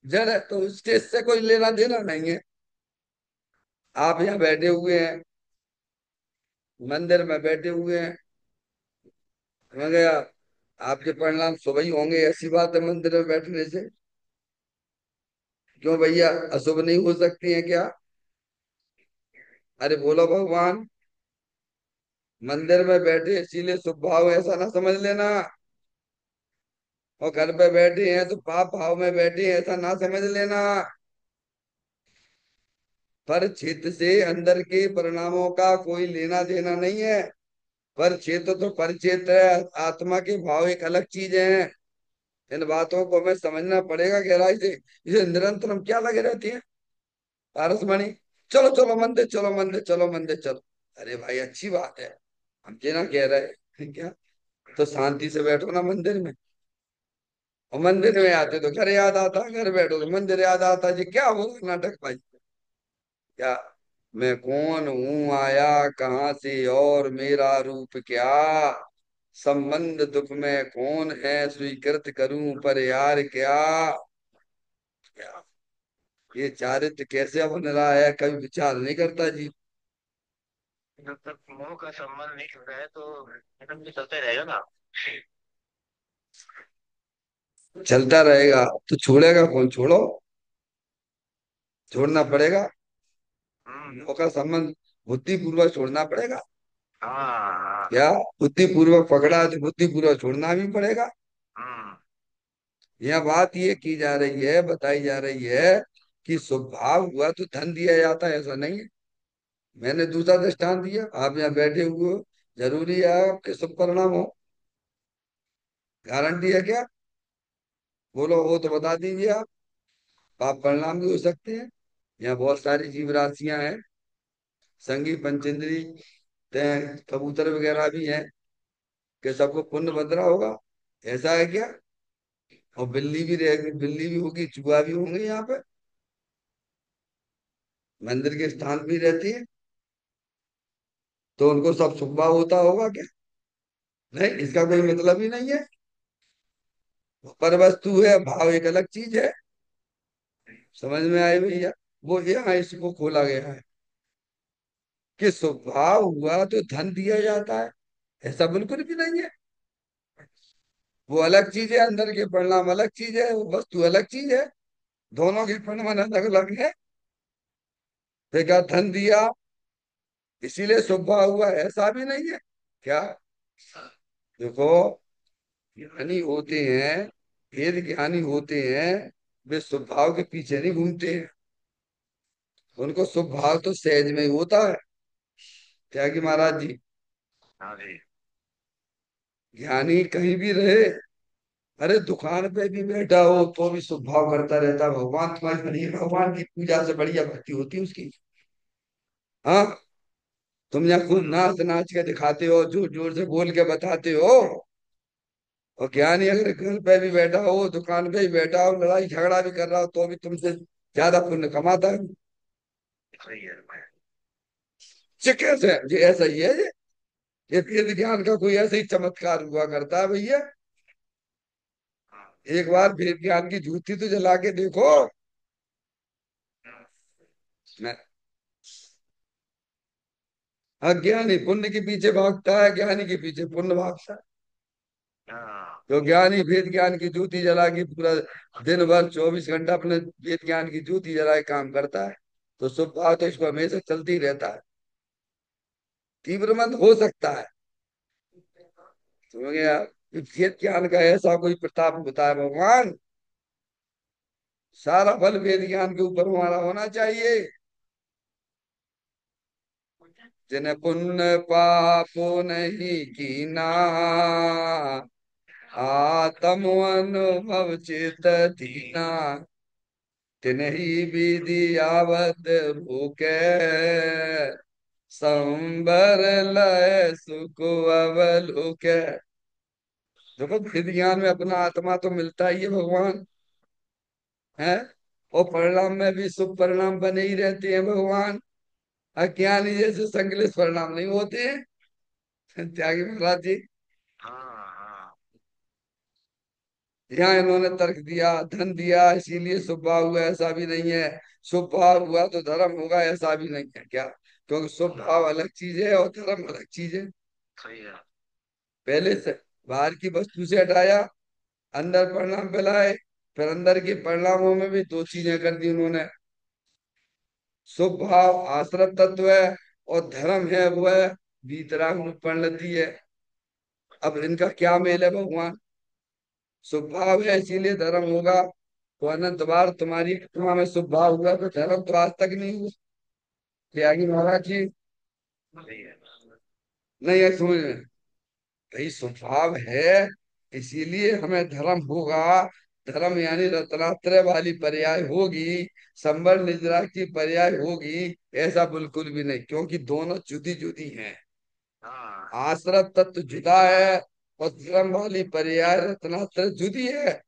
जड़ है, तो उसके इससे कोई लेना देना नहीं है। आप यहाँ बैठे हुए हैं, मंदिर में बैठे हुए हैं, समझ गया? आपके परिणाम सुबह ही होंगे, ऐसी बात है मंदिर में बैठने से? क्यों भैया, अशुभ नहीं हो सकती है क्या? अरे बोलो भगवान, मंदिर में बैठे इसीलिए शुभ भाव ऐसा ना समझ लेना, और घर पे बैठे हैं तो पाप भाव में बैठे हैं ऐसा ना समझ लेना। पर चित्त से अंदर के परिणामों का कोई लेना देना नहीं है। पर क्षेत्र तो परिक्षेत्र है, आत्मा के भाव एक अलग चीज है। इन बातों को हमें समझना पड़ेगा गहराई से। इसे निरंतर हम क्या लगे रहते हैं, पारसमणि? चलो चलो मंदिर, चलो मंदिर, चलो मंदिर, चलो। अरे भाई अच्छी बात है, हम ये ना कह रहे हैं क्या, तो शांति से बैठो ना मंदिर में। और मंदिर में आते तो घर याद आता, घर बैठो तो मंदिर याद आता जी, क्या होगा नाटक भाई। क्या, मैं कौन हूँ, आया कहाँ से, और मेरा रूप क्या, संबंध दुख में कौन है, स्वीकृत करूं पर यार क्या। क्या, ये चारित्र कैसे बन रहा है, कभी विचार नहीं करता जी। जब तक मोह का संबंध नहीं छूटा है तो नाटक भी चलता ही रहेगा ना। चलता रहेगा तो छोड़ेगा कौन, छोड़ो, छोड़ना पड़ेगा। हम्म। मोह का संबंध बुद्धिपूर्वक छोड़ना पड़ेगा। हाँ। क्या, बुद्धिपूर्वक पकड़ा है तो बुद्धिपूर्वक छोड़ना भी पड़ेगा। हम्म। यह बात ये की जा रही है, बताई जा रही है कि स्वभाव हुआ तो धन दिया जाता है, ऐसा नहीं है। मैंने दूसरा दृष्टांत दिया, आप यहाँ बैठे हुए हो, जरूरी है आपके शुभ परिणाम हो, गारंटी है क्या, बोलो हो तो बता दीजिए आप। पाप परिणाम भी हो सकते हैं। यहाँ बहुत सारी जीव राशियां हैं, संगी पंचेंद्री, तैं कबूतर वगैरह भी हैं, कि सबको पुण्य बंद रहा होगा, ऐसा है क्या। और बिल्ली भी रहेगी, बिल्ली भी होगी, चूहा भी होंगे यहाँ पे, मंदिर के स्थान भी रहती है, तो उनको सब सुख भाव होता होगा क्या। नहीं, इसका कोई मतलब ही नहीं है। पर वस्तु है, भाव एक अलग चीज है। समझ में आए भैया। वो यहाँ इसको खोला गया है कि स्वभाव हुआ तो धन दिया जाता है, ऐसा बिल्कुल भी नहीं है। वो अलग चीज है, अंदर के परिणाम अलग चीज है, वो वस्तु अलग चीज है, दोनों के परिणाम अलग अलग है। देखा, धन दिया इसीलिए स्वभाव हुआ, ऐसा भी नहीं है क्या। देखो, ज्ञानी होते हैं, वेद ज्ञानी होते हैं, वे स्वभाव के पीछे नहीं घूमते हैं। उनको स्वभाव तो सहज में ही होता है। क्या कि महाराज जी, हाँ जी। ज्ञानी कहीं भी रहे, अरे दुकान पे भी बैठा हो तो भी स्वभाव करता रहता है, भगवान तुम्हारी बड़ी, भगवान की पूजा से बढ़िया भक्ति होती है उसकी। हाँ, तुम यहाँ खूब हम्म। नाच नाच के दिखाते हो, जोर जोर से बोल के बताते हो, और ज्ञानी अगर घर पे भी बैठा हो, दुकान पे भी बैठा हो, लड़ाई झगड़ा भी कर रहा हो, तो भी तुमसे ज्यादा पुण्य कमाता है। सही है। ये कैसे है? ये ऐसा ही है ये वेद ज्ञान का कोई ऐसे ही चमत्कार हुआ करता है भैया। हाँ। एक बार वेद ज्ञान की जूती तो जला के देखो। मैं, अज्ञानी पुण्य के पीछे भागता है, ज्ञानी के पीछे पुण्य भागता है। हाँ। तो ज्ञानी वेद ज्ञान की ज्योति जला के पूरा दिन भर 24 घंटा अपने वेद ज्ञान की ज्योति जला के काम करता है, तो शुभ भाव तो इसको हमेशा चलती रहता है, तीव्र मंद हो सकता है। समझ गया। वेद ज्ञान का ऐसा कोई प्रताप होता है भगवान, सारा बल वेद ज्ञान के ऊपर हमारा होना चाहिए। जिन्हें पुण्य पाप नहीं कीना, आत्म अनुभव चित दीना, तिन्ही विधि आवत भूखे, संबर लय सुख अवलोके। देखो, विधि ज्ञान में अपना आत्मा तो मिलता ही है भगवान है, और परिणाम में भी शुभ परिणाम बने ही रहते हैं भगवान। अज्ञानी जैसे संकलित परिणाम नहीं होते हैं। त्यागी महाराज जी, हाँ। हाँ। यहाँ इन्होंने तर्क दिया, धन दिया इसीलिए शुभ भाव हुआ, ऐसा भी नहीं है। शुभ भाव हुआ तो धर्म होगा, ऐसा भी नहीं है क्या, क्योंकि शुभ ना। भाव अलग चीज है और धर्म अलग चीज है। सही है। पहले से बाहर की वस्तु से हटाया, अंदर परिणाम फैलाए, फिर अंदर के परिणामों में भी दो चीजें कर दी उन्होंने। शुभ भाव आश्रत तत्व है, और धर्म है वो है वीतराग परिणति है। अब इनका क्या मेल है भगवान, शुभ भाव है इसीलिए धर्म होगा, तो अनंत बार तुम्हारी आत्मा में शुभ भाव हुआ तो धर्म तो आज तक नहीं हुआ। त्यागी महाराज जी, सही है। नहीं है समझ में, भाई स्वभाव है इसीलिए हमें धर्म होगा, धर्म यानी रत्नात्रय वाली पर्याय होगी, संबल निद्रा की पर्याय होगी, ऐसा बिल्कुल भी नहीं, क्योंकि दोनों जुदी जुदी हैं। हाँ। आश्रत तत्व जुदा है और धर्म वाली पर्याय रत्नात्रय जुदी है।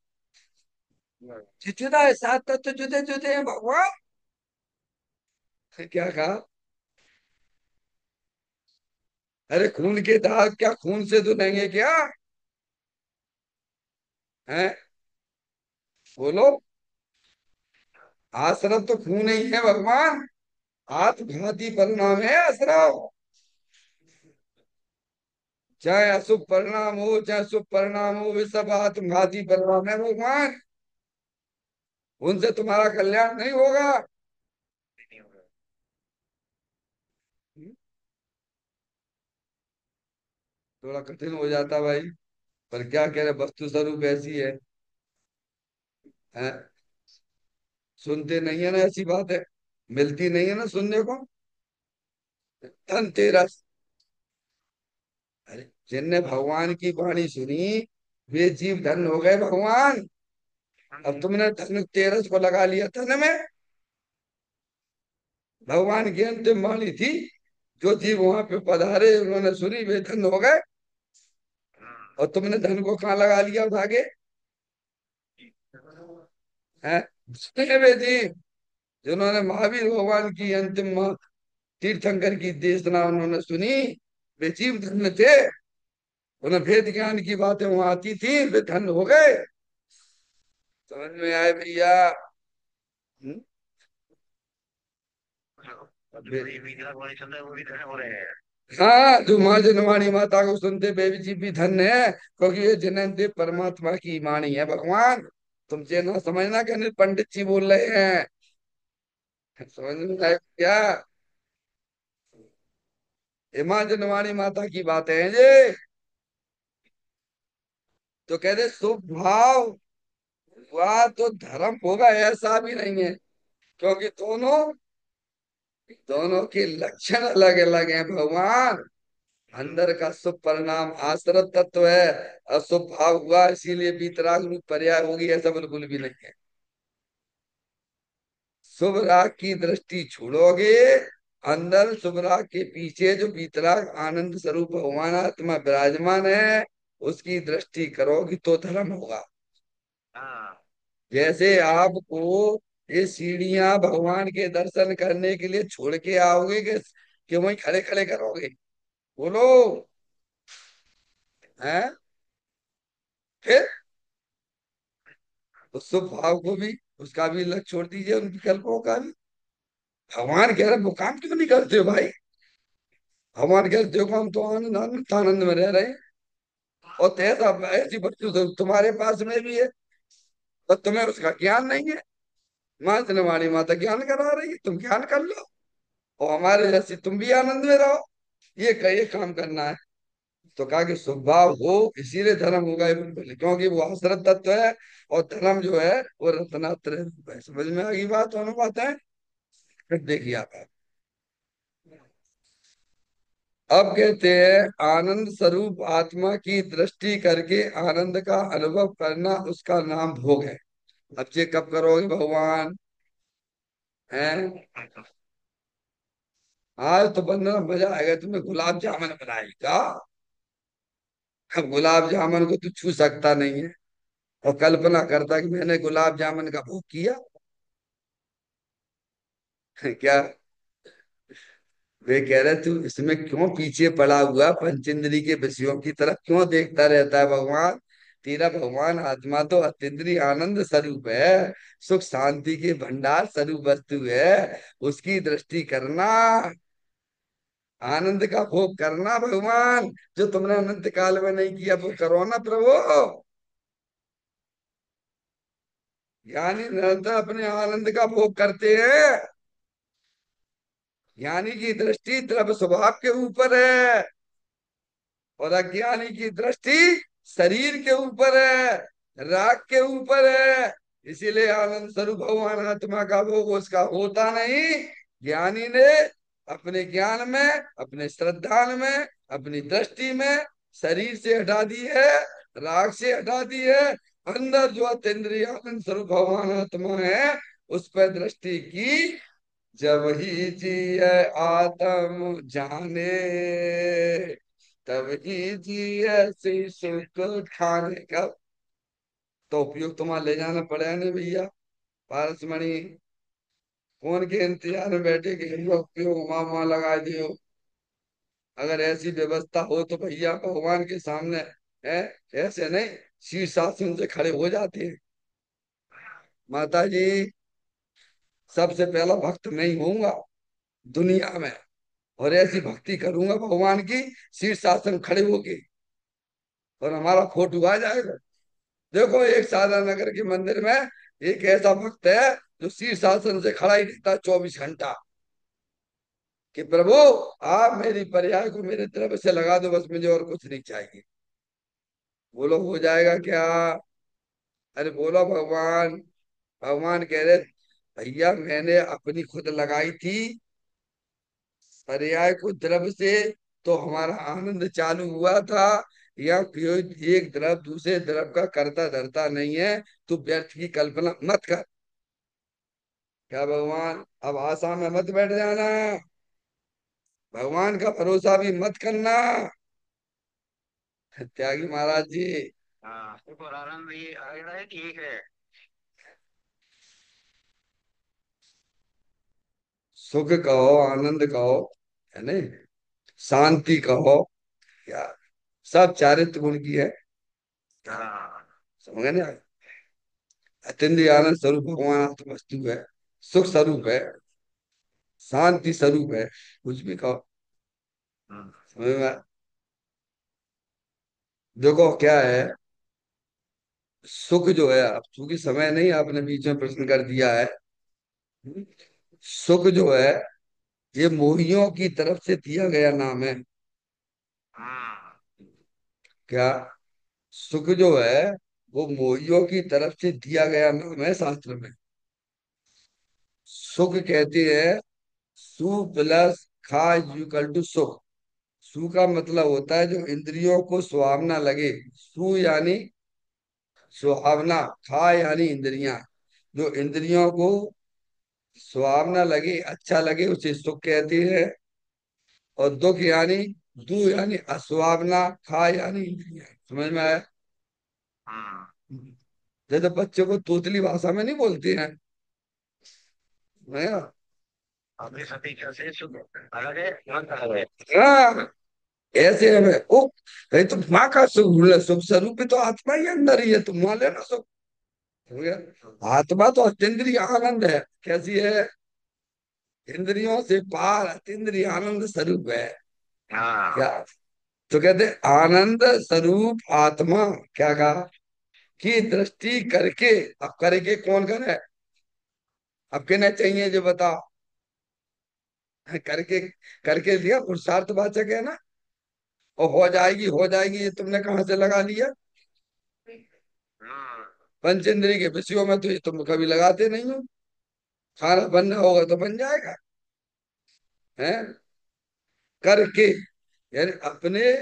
जुदा है, सात तत्व जुदे जुदे हैं भगवान। क्या कहा? अरे खून के दाग क्या खून से धुलेंगे क्या? हैं? बोलो। आश्रम तो खून ही है भगवान। आत्मघाती परिणाम है आश्रम। चाहे अशुभ परिणाम हो चाहे शुभ परिणाम हो, वे सब आत्मघाती परिणाम है भगवान। उनसे तुम्हारा कल्याण नहीं होगा। नहीं हो रहा। थोड़ा कठिन हो जाता भाई, पर क्या कह रहे, वस्तु स्वरूप ऐसी है। सुनते नहीं है ना, ऐसी बात है। मिलती नहीं है ना सुनने को। धनतेरस। अरे जिनने भगवान की वाणी सुनी, वे जीव धन हो गए भगवान। अब तुमने धनतेरस को लगा लिया धन में। भगवान की अंतिम वाणी थी, जो जीव वहां पे पधारे उन्होंने सुनी, वे धन हो गए। और तुमने धन को कहाँ लगा लिया उठा के? है? सुने वे जीव जिन्होंने महावीर भगवान की अंतिम तीर्थंकर की देशना उन्होंने सुनी, वे जीव धन्य थे। उन्हें भेद ज्ञान की बातें वहां आती थी, वे धन्य हो गए। समझ में आए भैया? हम्म? जो ये मीडिया वाले चल रहे हैं वो भी धन हो रहे हैं। हाँ, जो माँ जनवाणी माता को सुनते वे भी जीव भी धन्य है, क्योंकि ये जिन्हें परमात्मा की वाणी है भगवान। तुमसे ना समझना कि अनिल पंडित जी बोल रहे हैं। समझ में आए क्या? ये माँ जनवाणी माता की बातें हैं ये। तो कहते शुभ भाव हुआ तो धर्म होगा, ऐसा भी नहीं है, क्योंकि दोनों दोनों के लक्षण अलग अलग हैं भगवान। अंदर का शुभ परिणाम आश्रित तत्व है, अशुभ भाव हुआ इसीलिए वीतराग रूप पर्याय होगी, ऐसा बिल्कुल भी नहीं है। शुभ राग की दृष्टि छोड़ोगे, अंदर शुभ राग के पीछे जो वीतराग आनंद स्वरूप भगवान आत्मा विराजमान है, उसकी दृष्टि करोगी तो धर्म होगा। हाँ। जैसे आपको ये सीढ़ियां भगवान के दर्शन करने के लिए छोड़ के आओगे कि वहीं खड़े खड़े करोगे? बोलो। हैं? फिर उस शुभ भाव को भी, उसका भी लक्ष्य छोड़ दीजिए, उन विकल्पों का भी। भगवान कह रहे वो काम क्यों नहीं करते हो भाई? भगवान कह रहे देखो हम तो आनंद आनंद आनंद में रह रहे हैं, और ऐसा ऐसी वस्तु तो तुम्हारे पास में भी है, तो तुम्हें उसका ज्ञान नहीं है। माँ हमारी माता ज्ञान करा रही है, तुम ज्ञान कर लो, और हमारे जैसे तुम भी आनंद में रहो। ये काम करना है। तो कहा कि स्वभाव हो, इसीलिए धर्म होगा ये बिल्कुल, क्योंकि वो आश्रित तत्व है, और धर्म जो है वो रत्नात्रय रूप है। समझ में आ गई बात? दोनों बात है। फिर देखिए आप। अब कहते हैं आनंद स्वरूप आत्मा की दृष्टि करके आनंद का अनुभव करना, उसका नाम भोग है। अब ये कब करोगे भगवान? हैं? आज तो बंदना मजा आएगा, तुम्हें गुलाब जामुन बनाएगा। अब गुलाब जामुन को तू छू सकता नहीं है, और कल्पना करता कि मैंने गुलाब जामुन का भोग किया। क्या? वे कह रहे तू इसमें क्यों पीछे पड़ा हुआ, पंचेंद्री के विषयों की तरफ क्यों देखता रहता है भगवान? तेरा भगवान आत्मा तो अतीन्द्रिय आनंद स्वरूप है, सुख शांति के भंडार स्वरूप वस्तु है। उसकी दृष्टि करना, आनंद का भोग करना भगवान, जो तुमने अनंत काल में नहीं किया वो करो ना प्रभु। ज्ञानी निरंतर अपने आनंद का भोग करते हैं। ज्ञानी की दृष्टि द्रव्य स्वभाव के ऊपर है, और अज्ञानी की दृष्टि शरीर के ऊपर है, राग के ऊपर है। इसीलिए आनंद स्वरूप भगवान आत्मा का भोग उसका होता नहीं। ज्ञानी ने अपने ज्ञान में, अपने श्रद्धा में, अपनी दृष्टि में शरीर से हटा दी है, राग से हटा दी है, अंदर जो अतीन्द्रिय आनंद स्वरूप भगवान आत्मा है, उस पर दृष्टि की। जब ही जी आत्म जाने, तब ही जी ऐसी सुख ठाने का। तो उपयोग तुम्हारा ले जाना पड़ेगा नहीं भैया। पारसमणि कौन के इंतजार में बैठे कि इनको उपयोग वहां वहां लगा दियो। अगर ऐसी व्यवस्था हो तो भैया भगवान के सामने है, ऐसे नहीं शीर्षासन से खड़े हो जाते हैं। माता जी, सबसे पहला भक्त मैं ही होऊंगा दुनिया में, और ऐसी भक्ति करूंगा भगवान की, शीर्षासन खड़े होके, और हमारा फोटो आ जाएगा। देखो एक सादा नगर के मंदिर में एक ऐसा भक्त है जो शीर्षासन से खड़ा ही रहता 24 घंटा, कि प्रभु आप मेरी पर्याय को मेरे तरफ से लगा दो, बस मुझे और कुछ नहीं चाहिए। बोलो हो जाएगा क्या? अरे बोलो भगवान। भगवान कह रहे, भैया मैंने अपनी खुद लगाई थी पर्याय को द्रव से, तो हमारा आनंद चालू हुआ था। या कोई एक द्रव दूसरे द्रव का करता धरता नहीं है। तू व्यर्थ की कल्पना मत कर। क्या भगवान, अब आशा में मत बैठ जाना, भगवान का भरोसा भी मत करना। त्यागी महाराज जी। हाँ, सुख और आनंद ये अलग है कि एक है? सुख कहो, आनंद कहो, है नहीं, शांति कहो, या सब चारित्र गुण की है। हाँ। समझ गए ना? अत्यंत आनंद स्वरूप भगवान आत्म वस्तु है, सुख स्वरूप है, शांति स्वरूप है, कुछ भी कहो। हम्म। समझ में देखो क्या है, सुख जो है, अब चूंकि समय नहीं, आपने बीच में प्रश्न कर दिया है। सुख जो है, ये मोहियों की तरफ से दिया गया नाम है। हाँ। क्या? सुख जो है वो मोहियों की तरफ से दिया गया नाम है शास्त्र में। सुख कहते हैं, सु प्लस खा इक्वल टू सुख। सु का मतलब होता है जो इंद्रियों को सुहावना लगे, सु यानी सुहावना, खा यानी इंद्रियां, जो इंद्रियों को सुहावना लगे, अच्छा लगे, उसे सुख कहते हैं। और दुख यानी, दु यानी असुहावना, खा यानी इंद्रियां। समझ में आया? हाँ। जैसे बच्चे को तोतली भाषा में नहीं बोलते हैं, समझा? अपने सभी कैसे सुख अलग है, मन अलग है। हाँ, ऐसे हमें ओ, भाई तो माँ का सुख बोले, सुख स्वरूप भी तो आत्मा ही अंदर ही है, तुम मान लेना सुख। हो गया। आत्मा तो अतीन्द्रिय आनंद है। कैसी है? इंद्रियों से पार अतीन्द्रिय आनंद स्वरूप है। क्या? हाँ। तो कहते आनंद स्वरूप आत्मा, क्या कहा, की दृष्टि करके। अब करके कौन करे? अब कहना चाहिए जो बताओ। करके, करके दिया पुरुषार्थ वाचक है ना। और हो जाएगी ये तुमने कहाँ से लगा लिया? हम्म। पंचेंद्रिय के विषयों में तो ये तुम कभी लगाते नहीं हो। खाना बनना होगा तो बन जाएगा, है? करके यानी अपने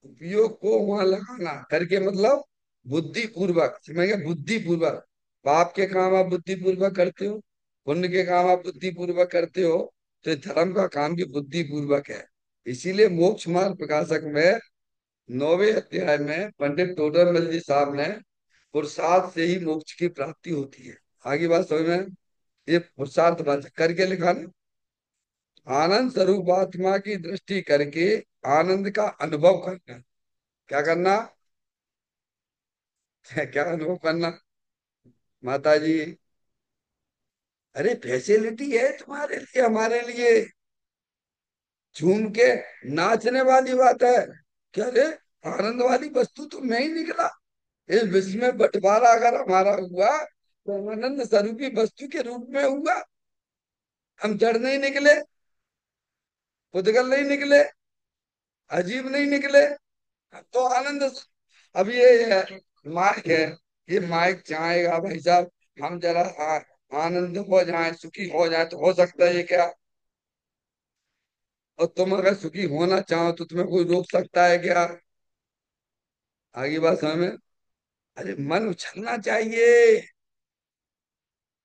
उपयोग को वहां लगाना, करके मतलब बुद्धि पूर्वक। समझ गए? बुद्धि पूर्वक। पाप के काम आप बुद्धि पूर्वक करते हो, पुण्य के काम आप बुद्धि पूर्वक करते हो, तो धर्म का काम भी बुद्धि पूर्वक है। इसीलिए मोक्ष मार्ग प्रकाशक में 9वें अध्याय में पंडित टोडरमल जी साहब ने, पुरुषार्थ से ही मोक्ष की प्राप्ति होती है। आगे बात समझ में? ये पुरुषार्थ बात करके लिखा ना। आनंद स्वरूप आत्मा की दृष्टि करके आनंद का अनुभव करना। क्या करना? क्या अनुभव करना? माता जी, अरे फैसिलिटी है तुम्हारे लिए, हमारे लिए झूम के नाचने वाली बात है। क्या रे, आनंद वाली वस्तु तो मैं ही निकला। इस विश्व में बंटवारा अगर हमारा हुआ तो आनंद स्वरूपी वस्तु के रूप में हुआ। हम जड़ नहीं निकले, पुद्गल नहीं निकले, अजीब नहीं निकले, तो आनंद। अब ये माइक है, ये माइक चाहेगा भाई साहब हम जरा आनंद हो जाए, सुखी हो जाए, तो हो सकता है ये क्या? और तुम अगर सुखी होना चाहो तो तुम्हें कोई रोक सकता है क्या? आगे बात समझ में? अरे मन उछलना चाहिए।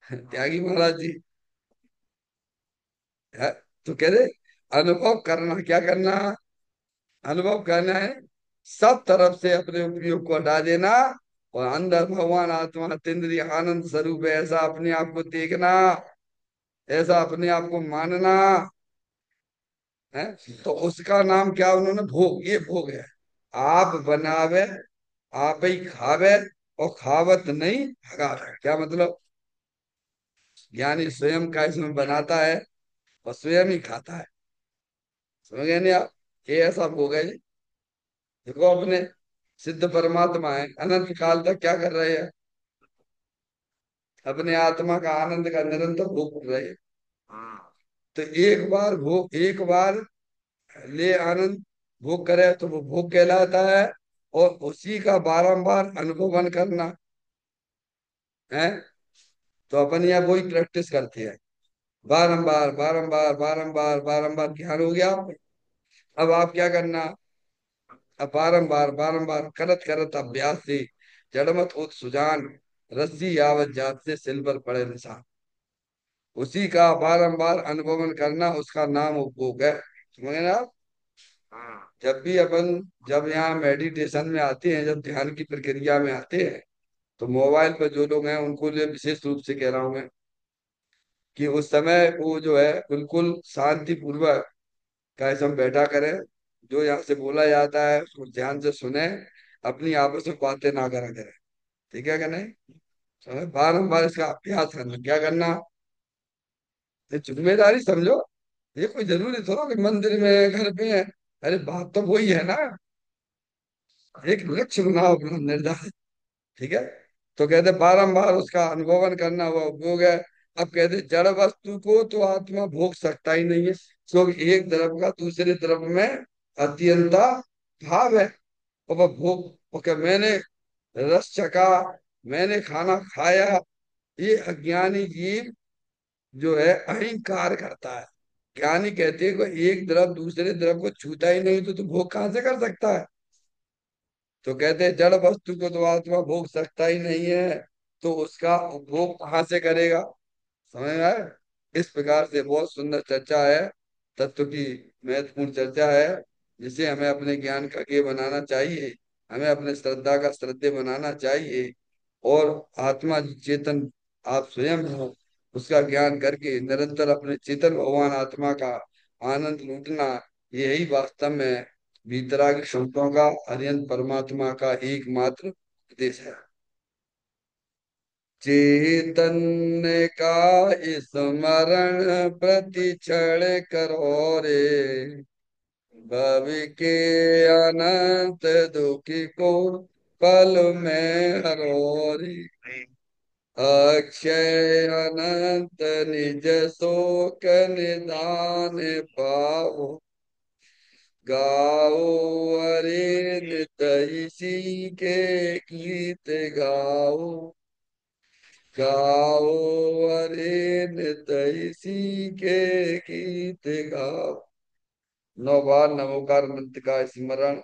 त्यागी महाराज जी है। तो कह रहे अनुभव करना, क्या करना, अनुभव करना है, सब तरफ से अपने उपयोग को हटा देना, और अंदर भगवान आत्मा तेन्द्रिय आनंद स्वरूप है, ऐसा अपने आप को देखना, ऐसा अपने आप को मानना है। तो उसका नाम क्या उन्होंने, भोग, ये भोग है। आप बनावे, आप ही खावे, और खावत नहीं भगावे। क्या मतलब, ज्ञानी स्वयं का इसमें बनाता है और स्वयं ही खाता है। समझ गए नहीं आप, ये ऐसा भोग है जी। देखो अपने सिद्ध परमात्मा है, अनंत काल तक क्या कर रहे हैं, अपने आत्मा का आनंद का निरंतर भोग कर रहे हैं। हाँ। तो एक बार भोग, एक बार ले आनंद भोग करे तो वो भोग कहलाता है, और उसी का बारंबार अनुभवन करना है। तो अपन यहाँ वही प्रैक्टिस करते हैं, बारंबार बारंबार बारंबार बारंबार ज्ञान हो गया। अब आप क्या करना, अब बारंबार बारंबार करत करत अभ्यास से जड़मत उत सुजान, रस्सी यावत जात से सिल पर पड़े निशान। उसी का बारंबार अनुभवन करना, उसका नाम उपभोग है। समझ गए ना आप। हाँ। जब भी अपन, जब यहाँ मेडिटेशन में आते हैं, जब ध्यान की प्रक्रिया में आते हैं, तो मोबाइल पर जो लोग हैं उनको लिए विशेष रूप से कह रहा हूं मैं, कि उस समय वो जो है बिल्कुल शांति पूर्वक का हम बैठा करें, जो यहाँ से बोला जाता है उसको ध्यान से सुने, अपनी आपस में बातें ना करा करें। ठीक है क्या नहीं, समझ, बारम्बार इसका अभ्यास करना, क्या करना, ये जिम्मेदारी समझो। ये कोई जरूरी थोड़ा कि मंदिर में है, घर पे है, अरे बात तो वही है ना, एक लक्ष्य बनाओ अपना निर्धारित। ठीक है। तो कहते बारंबार उसका अनुभवन करना हुआ उपयोग है। अब कहते जड़ वस्तु को तो आत्मा भोग सकता ही नहीं है, क्योंकि एक द्रव्य का दूसरे द्रव्य में अत्यंता भाव है। और वह भोग, ओके, मैंने रस चखा, मैंने खाना खाया, ये अज्ञानी जीव जो है अहंकार करता है। ज्ञानी कहते हैं कि एक द्रव दूसरे द्रव को छूता ही नहीं, तो तू भोग कहाँ से कर सकता है। तो कहते हैं जड़ वस्तु को तो आत्मा भोग सकता ही नहीं है, तो उसका उपभोग कहाँ से करेगा। समझ में आया। इस प्रकार से बहुत सुंदर चर्चा है, तत्व की महत्वपूर्ण चर्चा है, जिसे हमें अपने ज्ञान का के बनाना चाहिए, हमें अपने श्रद्धा का श्रद्धेय बनाना चाहिए। और आत्मा चेतन आप स्वयं हो, उसका ज्ञान करके निरंतर अपने चेतन भगवान आत्मा का आनंद लूटना, यही वास्तव में वीतराग शब्दों का अरिहंत परमात्मा का एकमात्र उपदेश है। चैतन्य का स्मरण प्रति क्षण करो रे, भव के अनंत दुख को पल में हरो रे, अक्षय अनंत निज शोक निदान पाओ, गाओ अरे नितैसी के गीत गाओ, गाओ अरे नितैसी के गीत गाओ। 9 बार नमोकार मंत्र का स्मरण